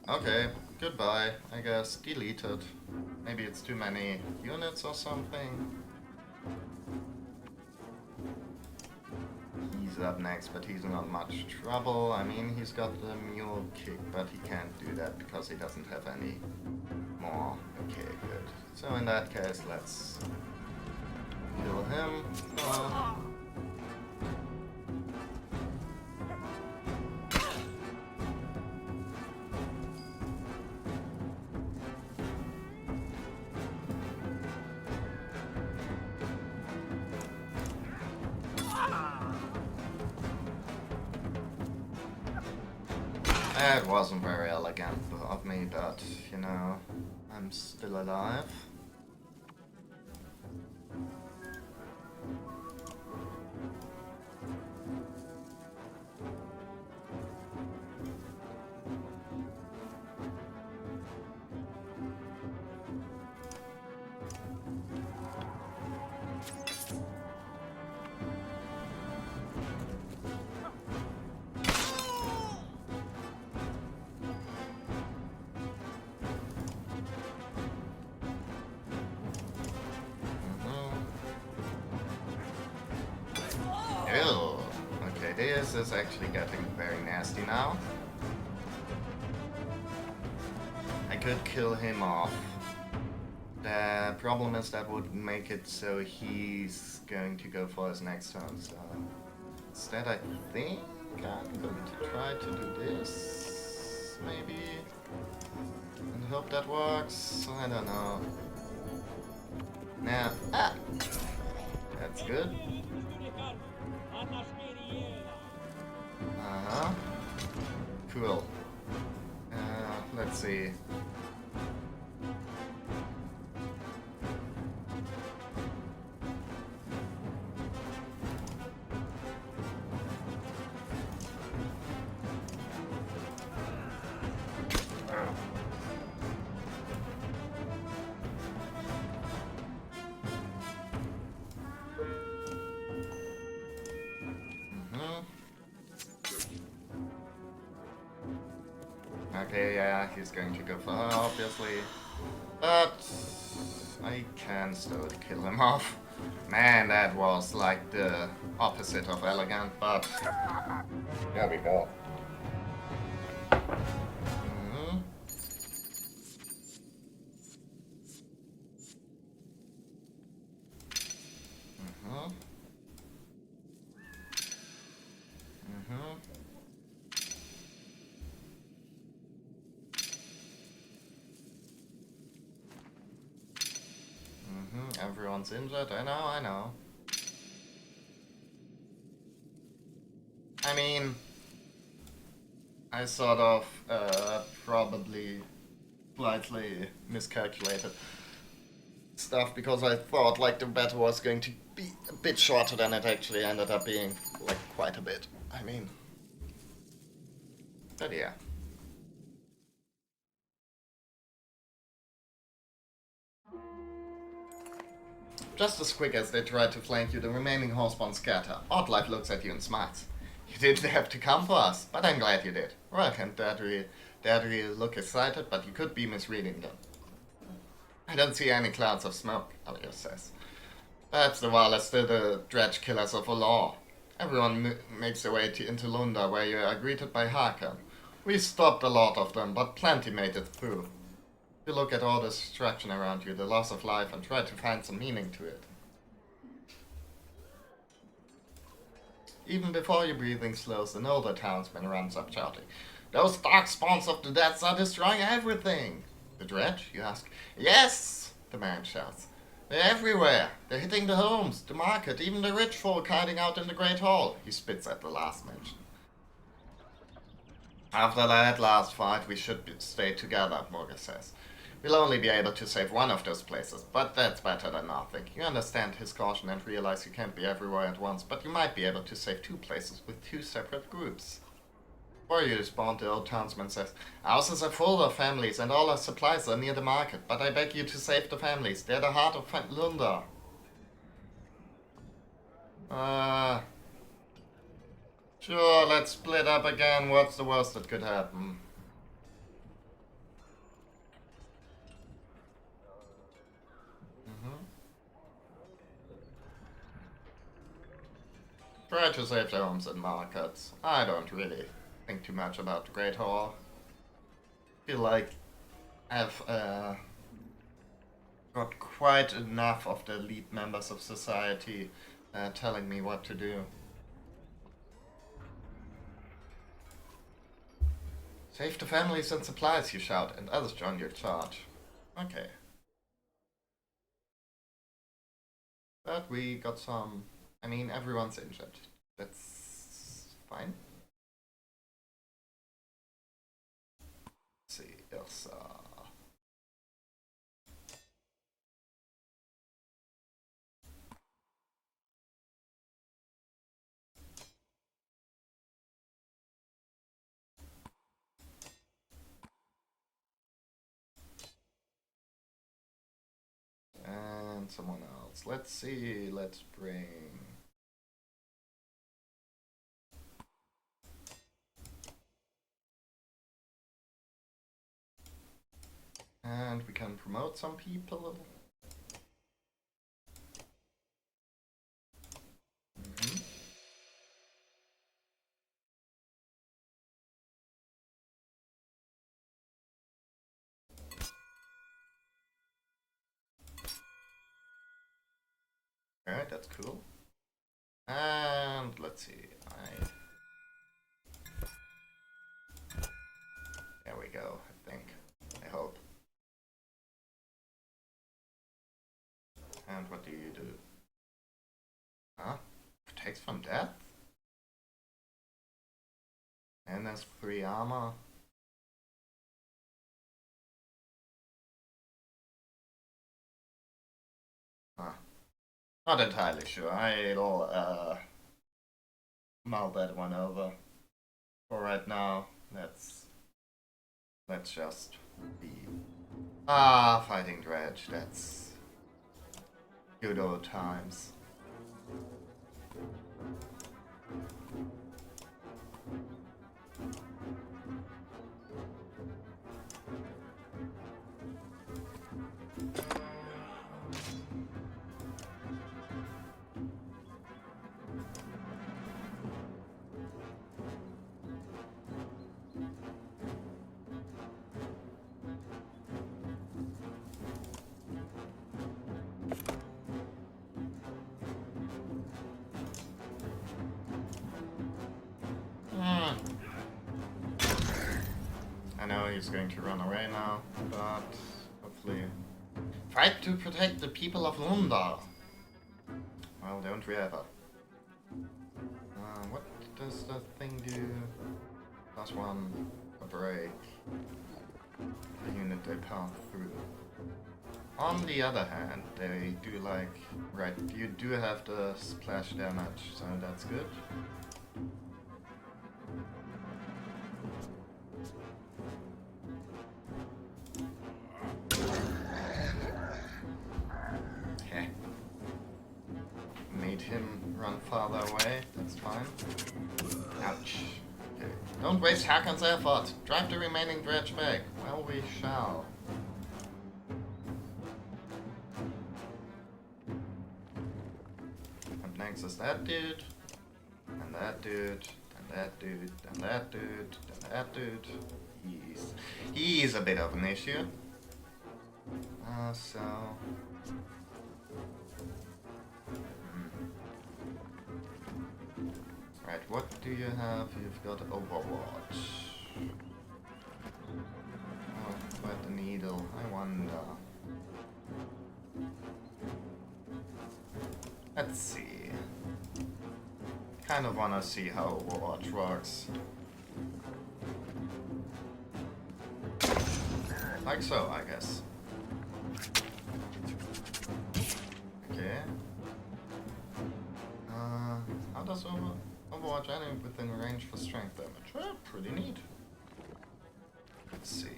Okay, goodbye, I guess. Deleted. Maybe it's too many units or something. He's up next, but he's not much trouble. I mean, he's got the mule kick, but he can't do that because he doesn't have any more. Okay, good. So in that case, let's kill him. That wasn't very elegant of me, but, you know, I'm still alive. Ew. Okay, this is actually getting very nasty now. I could kill him off. The problem is that would make it so he's going to go for his next turn, so instead I think I'm going to try to do this, maybe, and hope that works. I don't know. Nah, that's good. Uh-huh. Cool. Let's see. Okay, yeah, he's going to go for her, obviously. But I can still kill him off. Man, that was like the opposite of elegant, but there we go. Everyone's injured, I know. I mean, I sort of probably slightly miscalculated stuff because I thought like the battle was going to be a bit shorter than it actually ended up being, like quite a bit. I mean, but yeah. Just as quick as they try to flank you, the remaining horsemen scatter. Oddlife looks at you and smiles. You didn't have to come for us, but I'm glad you did. Rourke and Deirdre look excited, but you could be misreading them. I don't see any clouds of smoke, Elias says. Perhaps the Wall are still the dredge killers of the law. Everyone makes their way into Lunda, where you are greeted by Harker. We stopped a lot of them, but plenty made it through. You look at all the destruction around you, the loss of life, and try to find some meaning to it. Even before your breathing slows, an older townsman runs up shouting, "Those dark spawns of the deaths are destroying everything!" "The dredge?" you ask. "Yes!" the man shouts. "They're everywhere! They're hitting the homes, the market, even the rich folk hiding out in the Great Hall," he spits at the last mention. "After that last fight, we should stay together," Morga says. "We'll only be able to save one of those places, but that's better than nothing." You understand his caution and realize you can't be everywhere at once, but you might be able to save two places with two separate groups. Before you spawned, the old townsman says, houses are full of families and all our supplies are near the market, but I beg you to save the families. They're the heart of Lunda. Sure, let's split up again. What's the worst that could happen? Try to save the homes and markets. I don't really think too much about the Great Hall. Feel like I've got quite enough of the elite members of society telling me what to do. Save the families and supplies, you shout, and others join your charge. Okay. But we got some... I mean, everyone's injured. That's fine. Let's see, Ilsa. And someone else. Let's see, let's bring... And we can promote some people. Alright, that's cool. And let's see, there we go, I think. I hope. And what do you do? Huh? Protects from death? And there's 3 armor. Huh. Not entirely sure. I'll mull that one over. For right now, let's just be fighting Dredge. That's good old times. I know he's going to run away now, but hopefully... Fight to protect the people of Lunda! Well, don't we ever. What does that thing do? +1, a break. The unit they pass through. On the other hand, they do like... Right, you do have the splash damage, so that's good. Made him run farther away, that's fine. Ouch. Okay. Don't waste Hakon's effort. Drive the remaining dredge back. Well, we shall. Up next is that dude, and that dude, and that dude, and that dude, and that dude. He's a bit of an issue. So... Right, what do you have? You've got Overwatch. Oh, quite the needle. I wonder. Let's see. Kind of wanna see how Overwatch works. Like so, I guess. Okay. How does Overwatch enemy within range for strength damage. Well, pretty neat. Let's see.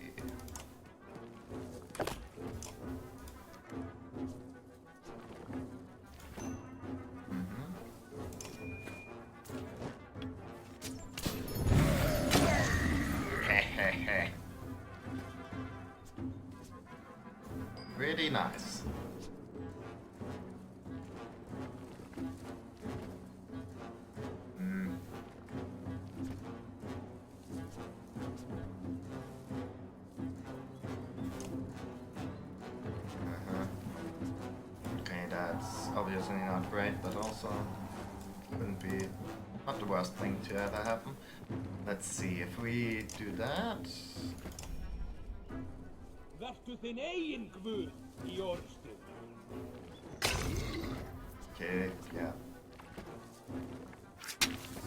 Pretty nice. Okay, that's obviously not great, but also wouldn't be not the worst thing to ever happen. Let's see if we do that. Okay, yeah.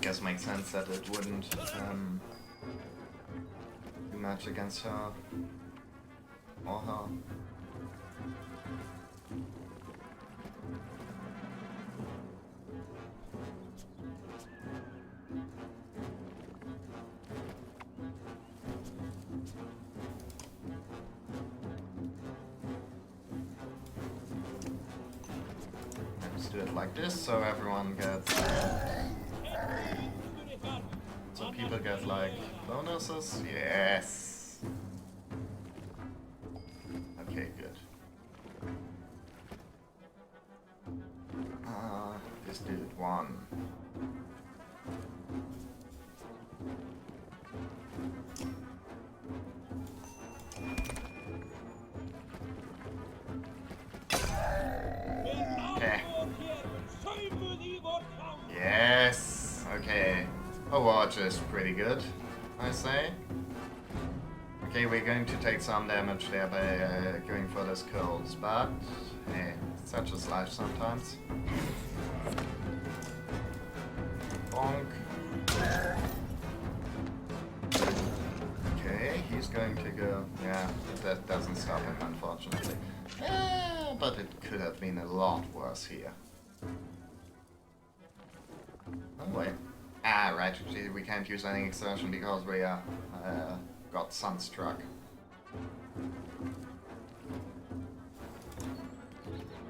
Guess makes sense that it wouldn't do much against her or her. Let's do it like this so everyone gets. So people get like bonuses? Yes! Okay, good. This dude won. Okay. Yes! Okay. Overwatch is pretty good, I say. Okay, we're going to take some damage there by going for the skulls, but hey, such is life sometimes. Bonk. Okay, he's going to go. Yeah, that doesn't stop him, unfortunately. But it could have been a lot worse here. Oh wait. Ah, right, we can't use any exertion because we got sunstruck.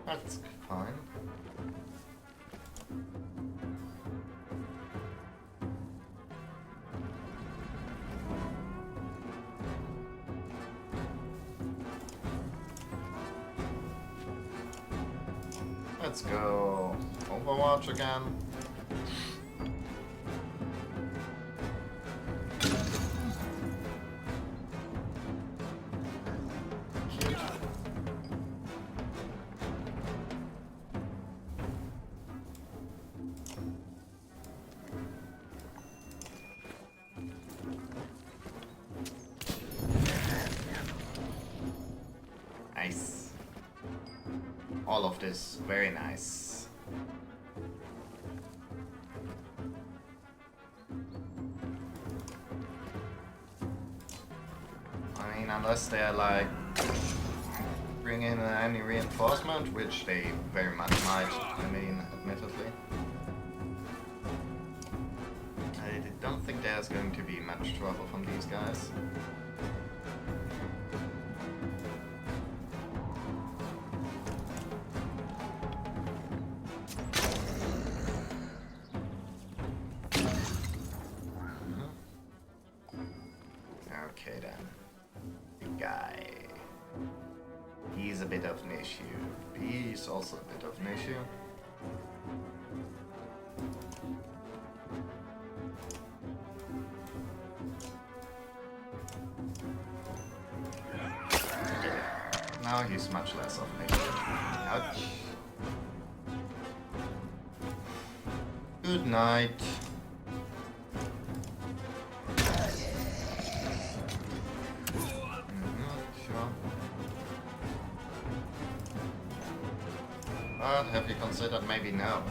That's fine. Let's go Overwatch again. Nice. All of this, very nice. I mean, unless they're like bring in any reinforcement, which they very much might, I mean, admittedly. I don't think there's going to be much trouble from these guys. Okay then. Big guy. He's a bit of an issue. He's also a bit of an issue. Okay. Now he's much less of an issue. Ouch. Good night. But have you considered maybe no?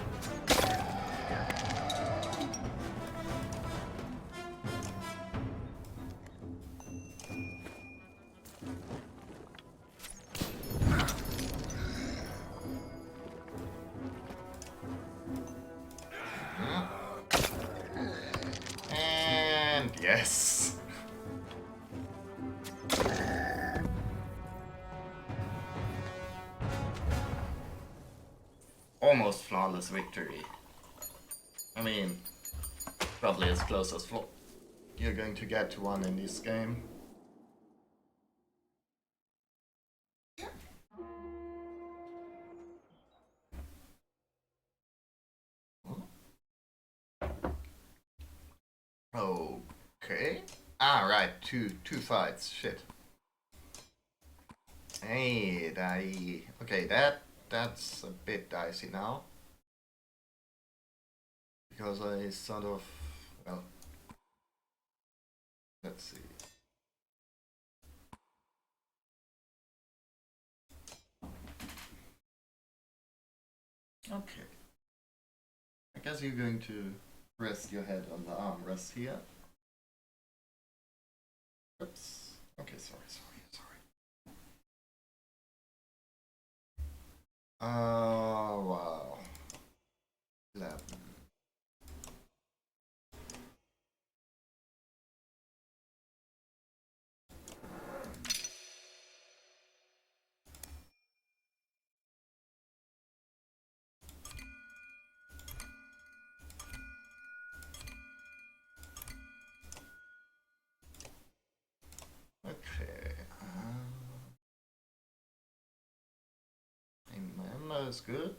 almost flawless victory. I mean, probably as close as you're going to get to one in this game. Okay. Ah, right. Two fights. Shit. Hey, okay, that's a bit dicey now. Because I sort of, well, let's see. Okay. I guess you're going to rest your head on the armrest here. Oops. Okay, sorry. Oh, wow. 11. Okay. Amanda is good.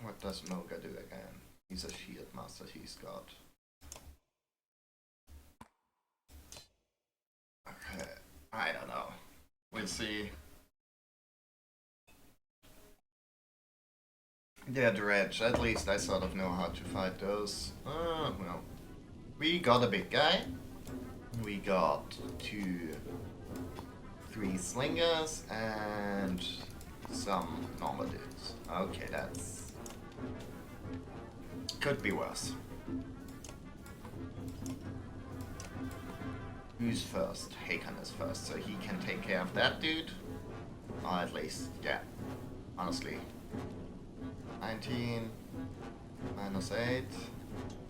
What does Moga do again? He's a shield master, he's got. Okay, I don't know. We'll see. Yeah, dredge. At least I sort of know how to fight those. Well. We got a big guy. We got 3 slingers and some normal dudes. Okay, that's... could be worse. Who's first? Hakan is first, so he can take care of that dude. Or at least, yeah. Honestly. 19 minus 8,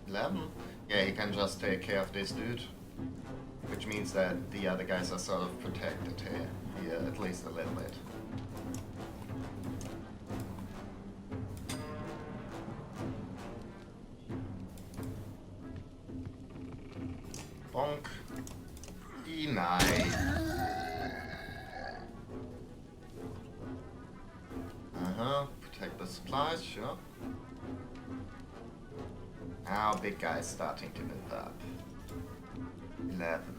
11. Yeah, he can just take care of this dude. Which means that the other guys are sort of protected here, at least a little bit. Bonk. Deny. Protect the supplies, sure. Now big guy's starting to move up. 11.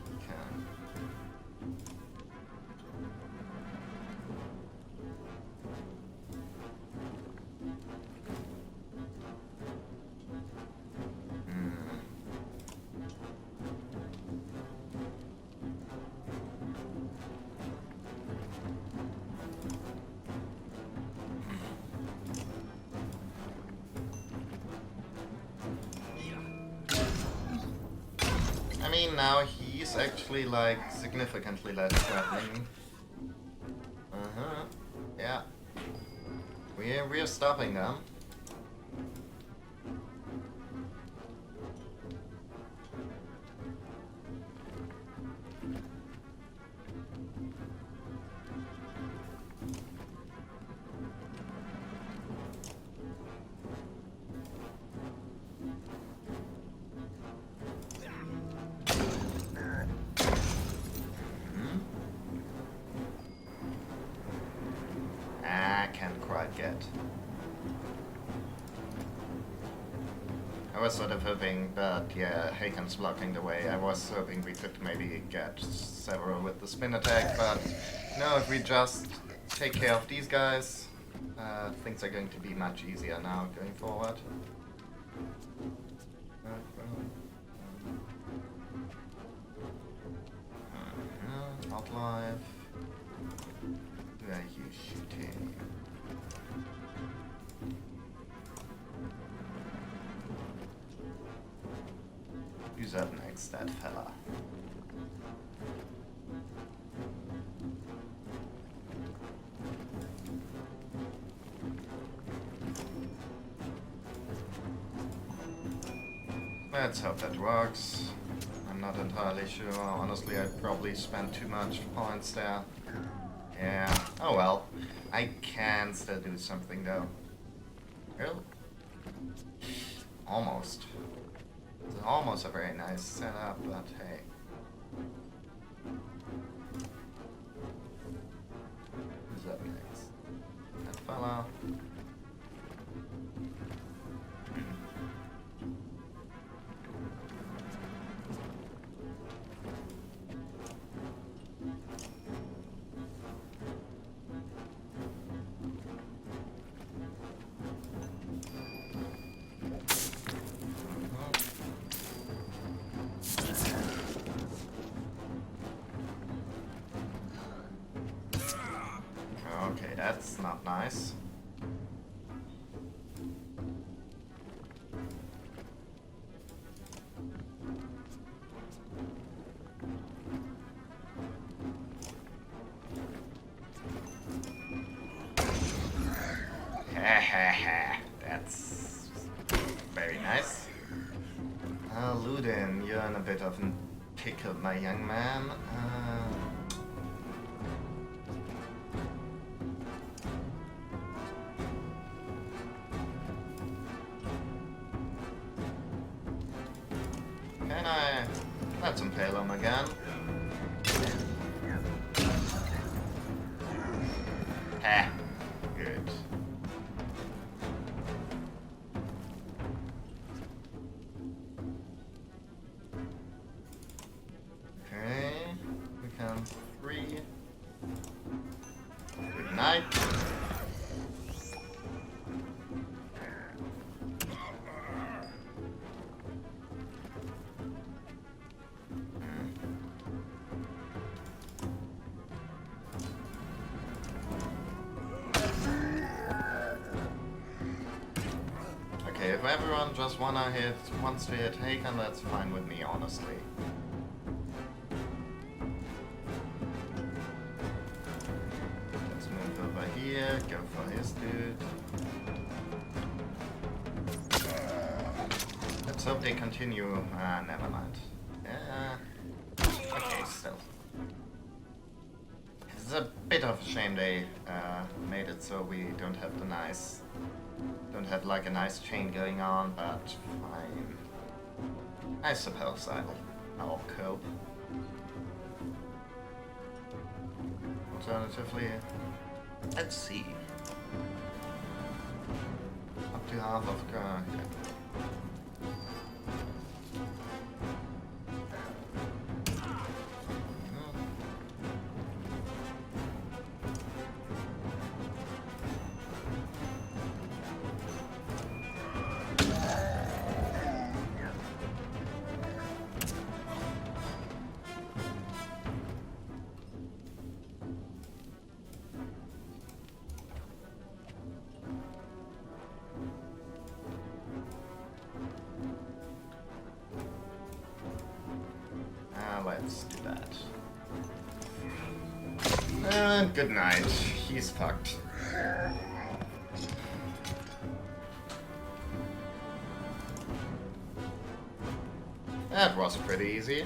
He can. I mean, now he's actually like significantly less threatening. Yeah. We're stopping them. Can't quite get. I was sort of hoping, but yeah, Haken's blocking the way. I was hoping we could maybe get several with the spin attack, but no, if we just take care of these guys, things are going to be much easier now going forward. Not live. Where are you shooting? Who's up next, that fella? Let's hope that works. I'm not entirely sure. Honestly, I probably spent too much points there. Yeah. Oh well. I can still do something though. Well, almost. It's almost a very nice setup, but hey. Who's up next? That fella. Okay, that's not nice. That's very nice. Ludin, you're in a bit of a pickle, my young man. Can I... Let's impale him again. Heh. Good. Okay. We can 3. Good night. Okay, if everyone just wants to hit Haken, that's fine with me, honestly. Let's move over here, go for his dude. Let's hope they continue. Never mind. Okay, still. It's a bit of a shame they made it so we don't have like a nice chain going on, but fine. I suppose I'll cope. Alternatively, let's see. Up to half of yeah. Let's do that. And good night. He's fucked. That was pretty easy.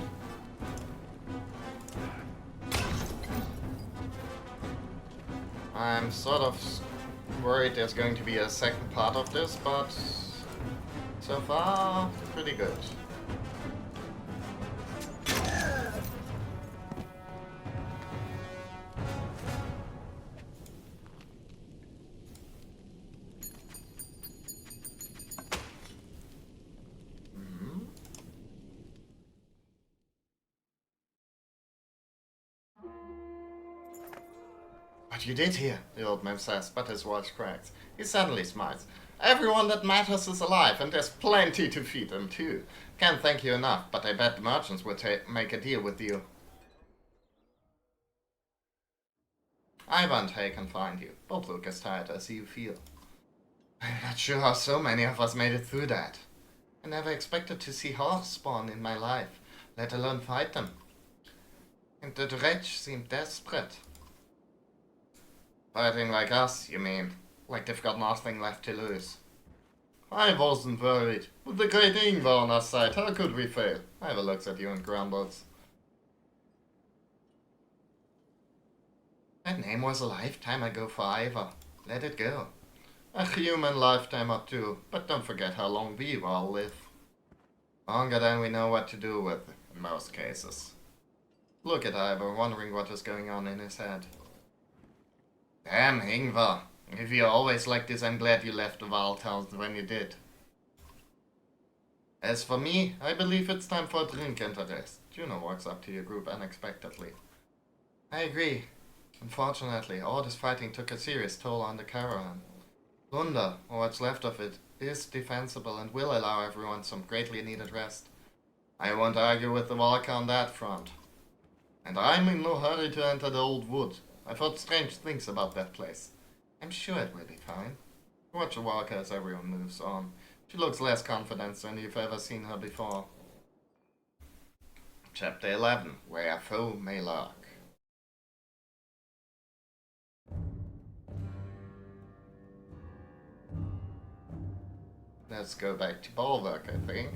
I'm sort of worried there's going to be a second part of this, but so far, pretty good. What you did here, the old man says, but his voice cracks. He suddenly smiles. Everyone that matters is alive, and there's plenty to feed them too. Can't thank you enough, but I bet the merchants will make a deal with you. I won't take and find you. Don't look as tired as you feel. I'm not sure how so many of us made it through that. I never expected to see horse spawn in my life, let alone fight them. And the wretch seemed desperate. Fighting like us, you mean? Like they've got nothing left to lose. I wasn't worried. With the great Ingvar on our side, how could we fail? Ivor looks at you and grumbles. That name was a lifetime ago for Ivor. Let it go. A human lifetime or two, but don't forget how long we all live. Longer than we know what to do with, in most cases. Look at Ivor, wondering what is going on in his head. Damn, Ingvar. If you're always like this, I'm glad you left the Wild Towns when you did. As for me, I believe it's time for a drink and a rest. Juno walks up to your group unexpectedly. I agree. Unfortunately, all this fighting took a serious toll on the caravan. Lunda, or what's left of it, is defensible and will allow everyone some greatly needed rest. I won't argue with the Valka on that front. And I'm in no hurry to enter the old wood. I've heard strange things about that place. I'm sure it will be fine. Watch the Valka as everyone moves on. She looks less confident than you've ever seen her before. Chapter 11, Where a Foe May Lurk. Let's go back to Bulwark, I think.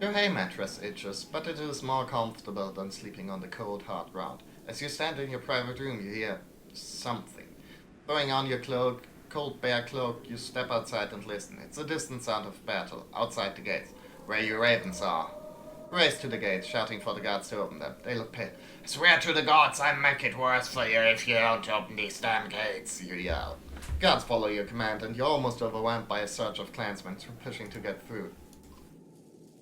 Your hay mattress itches, but it is more comfortable than sleeping on the cold, hard ground. As you stand in your private room, you hear something. Throwing on your cloak, cold bare cloak, you step outside and listen. It's a distant sound of battle, outside the gates, where your ravens are. Race to the gates, shouting for the guards to open them. They look pale. I swear to the gods I'll make it worse for you if you don't open these damn gates, you yell. Guards follow your command, and you're almost overwhelmed by a surge of clansmen pushing to get through.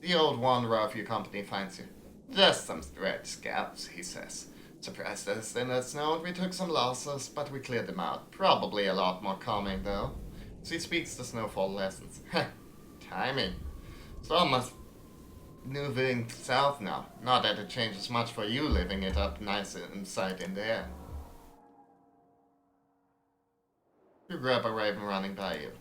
The old wanderer of your company finds you. Just some red scouts, he says. Surprised us in the snow, we took some losses, but we cleared them out. Probably a lot more calming, though. So he speaks the snowfall lessons. Timing. Storm must moving south now. Not that it changes much for you living it up nice inside in there. You grab a raven running by you.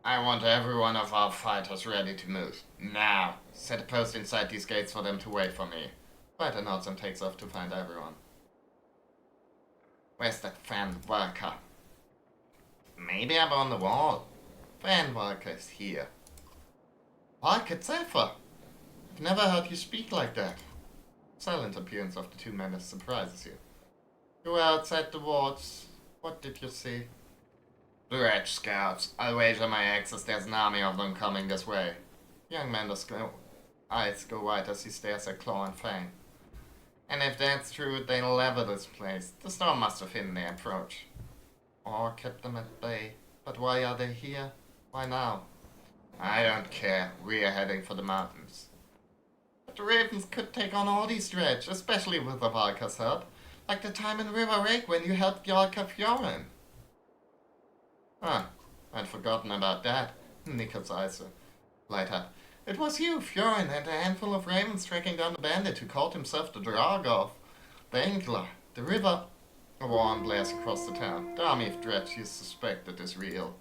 I want every one of our fighters ready to move. Now. Set a post inside these gates for them to wait for me. Fighter nods and takes off to find everyone. Where's that fan worker? Maybe up on the wall. Fan worker is here. Worker Zephyr! I've never heard you speak like that. Silent appearance of the two men surprises you. You were outside the walls. What did you see? The Red Scouts. I'll wager my axes there's an army of them coming this way. Young man's eyes go wide as he stares at Claw and Fang. And if that's true, they'll level this place. The storm must have hidden their approach. Or kept them at bay. But why are they here? Why now? I don't care. We're heading for the mountains. But the Ravens could take on all these dredge, especially with the Valka's help. Like the time in River Rake when you helped Yalka Fjorin. I'd forgotten about that. Nick's eyes light up. It was you, Fjorin, and a handful of ravens tracking down the bandit who called himself the Dragov. The Angler. The river. A warm blares across the town. The army of dredge you suspected is real.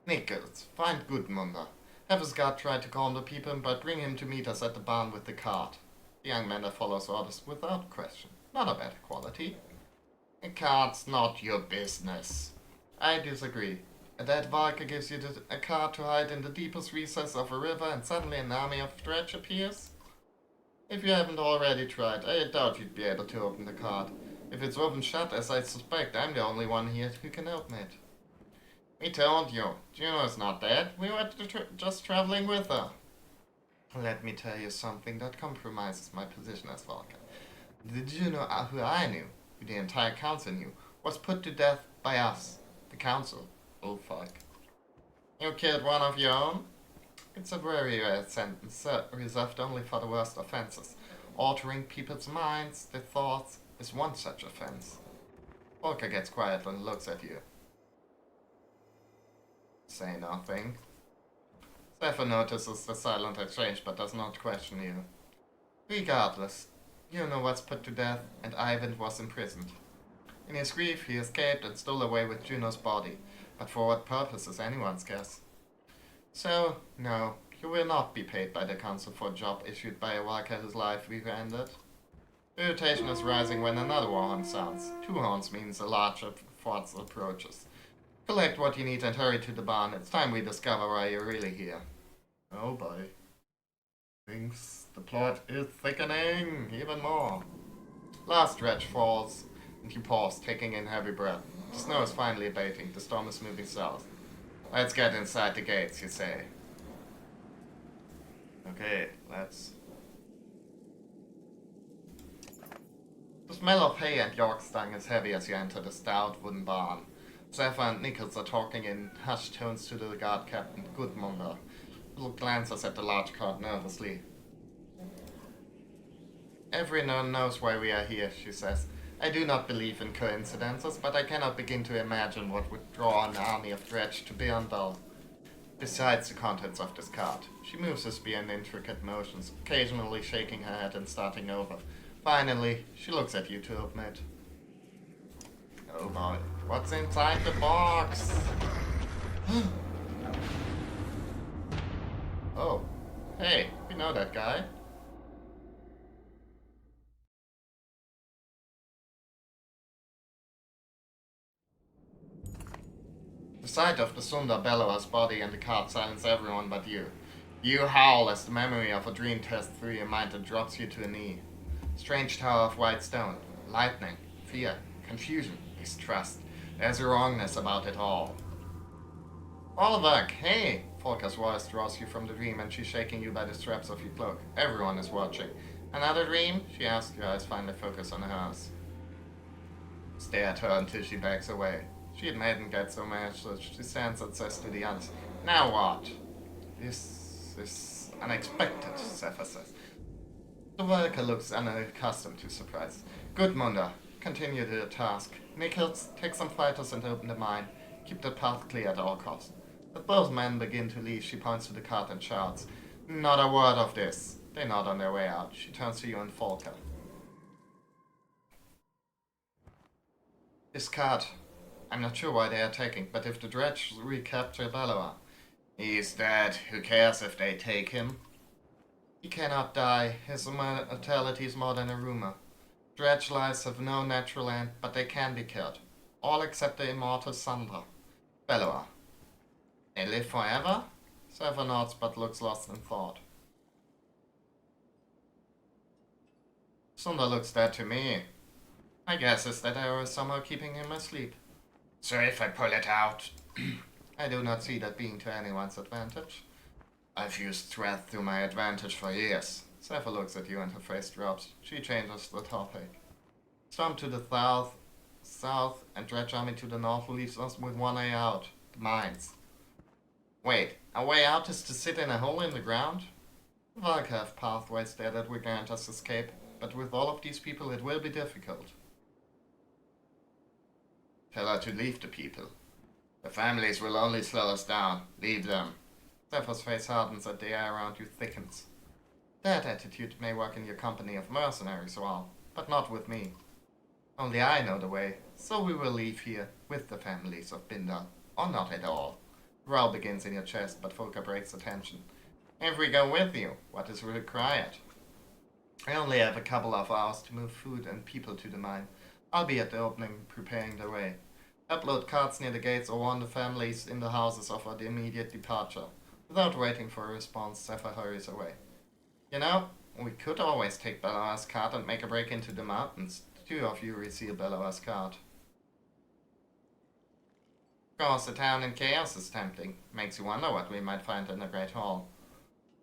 Nichols, find Gudmunda. Have his guard try to calm the people, but bring him to meet us at the barn with the cart. The young man that follows orders without question. Not a bad quality. A cart's not your business. I disagree. That Valka gives you a cart to hide in the deepest recess of a river and suddenly an army of dredge appears? If you haven't already tried, I doubt you'd be able to open the cart. If it's open shut, as I suspect, I'm the only one here who can open it. We told you. Juno's not dead. We were just traveling with her. Let me tell you something that compromises my position as Valka. The Juno who I knew, who the entire council knew, was put to death by us, the council. Oh fuck. You killed one of your own? It's a very rare sentence, reserved only for the worst offenses. Altering people's minds, their thoughts, is one such offense. Volker gets quiet and looks at you. Say nothing. Zephyr notices the silent exchange but does not question you. Regardless, you know what's put to death, and Ivan was imprisoned. In his grief, he escaped and stole away with Juno's body, but for what purpose is anyone's guess. So, no, You will not be paid by the council for a job issued by a worker whose life we've ended. Irritation is rising when another horn sounds. 2 horns means a larger force approaches. Collect what you need and hurry to the barn. It's time we discover why you're really here. Oh boy. Thinks the plot is thickening even more. Last dredge falls, and you pause, taking in heavy breath. The snow is finally abating. The storm is moving south. Let's get inside the gates, you say. Okay, let's... The smell of hay and York's tongue is heavy as you enter the stout wooden barn. Zephyr and Nichols are talking in hushed tones to the guard captain, Gudmundar, who glances at the large cart nervously. Everyone knows why we are here, she says. I do not believe in coincidences, but I cannot begin to imagine what would draw an army of dredge to Beyondal. Besides the contents of this cart, she moves her spear in intricate motions, occasionally shaking her head and starting over. Finally, she looks at you to open it. Oh boy, what's inside the box? Oh, hey, we know that guy. The sight of the Sundar Bellowa's body in the cart silences everyone but you. You howl as the memory of a dream tests through your mind and drops you to a knee. Strange tower of white stone, lightning, fear, confusion, distrust. There's a wrongness about it all. Oliver, hey! Volker's voice draws you from the dream and she's shaking you by the straps of your cloak. Everyone is watching. Another dream? She asks, your eyes finally focus on hers. Stare at her until she backs away. She hadn't get so much, so she stands and says to the others, now what? This is unexpected, Zephyr says. The worker looks unaccustomed to surprise. Good, Munda. Continue the task. Nichols, take some fighters and open the mine. Keep the path clear at all costs. As both men begin to leave, she points to the cart and shouts, not a word of this. They nod on their way out. She turns to you and Volker. This cart, I'm not sure why they are taking, but if the dredge recapture Bellowa, he's dead. Who cares if they take him? He cannot die. His immortality is more than a rumor. Dredge lives have no natural end, but they can be killed. All except the immortal Sandra. Bellowa. They live forever? Zephyr nods but looks lost in thought. Sundar looks dead to me. My guess is that I was somehow keeping him asleep. So if I pull it out... I do not see that being to anyone's advantage. I've used threat to my advantage for years. Zephyr looks at you and her face drops. She changes the topic. Storm to the south, and dredge army to the north leaves us with one way out. The mines. Wait, a way out is to sit in a hole in the ground? Valka have pathways there that will grant us escape, but with all of these people it will be difficult. Tell her to leave the people. The families will only slow us down. Leave them. Zephyr's face hardens and the air around you thickens. That attitude may work in your company of mercenaries well, but not with me. Only I know the way, so we will leave here with the families of Bindal, or not at all. Growl begins in your chest, but Volker breaks the tension. If we go with you, what is required? I only have a couple of hours to move food and people to the mine. I'll be at the opening, preparing the way. Upload carts near the gates or warn the families in the houses of our immediate departure. Without waiting for a response, Zephyr hurries away. You know, we could always take Bellowa's cart and make a break into the mountains. The 2 of you reseal Bellowa's cart. Of course, a town in chaos is tempting. Makes you wonder what we might find in the Great Hall.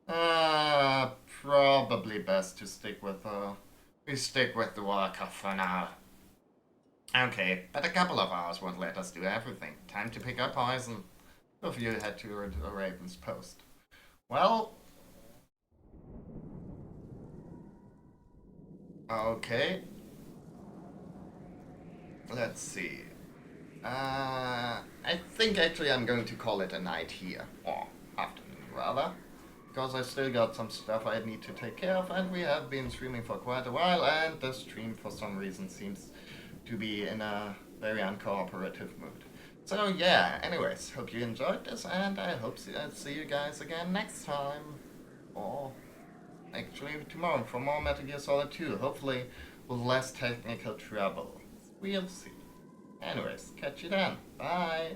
Probably best to stick with we stick with the worker for now. Okay, but a couple of hours won't let us do everything. Time to pick up poison. Both of you head to a Raven's post. Well... Okay. Let's see. I think actually I'm going to call it a night here. Or afternoon, rather. Because I still got some stuff I need to take care of, and we have been streaming for quite a while, and the stream for some reason seems to be in a very uncooperative mood. So yeah, anyways, hope you enjoyed this, and I hope I'll see you guys again next time. Or actually tomorrow for more Metal Gear Solid 2, hopefully with less technical trouble. We'll see. Anyways, catch you then. Bye!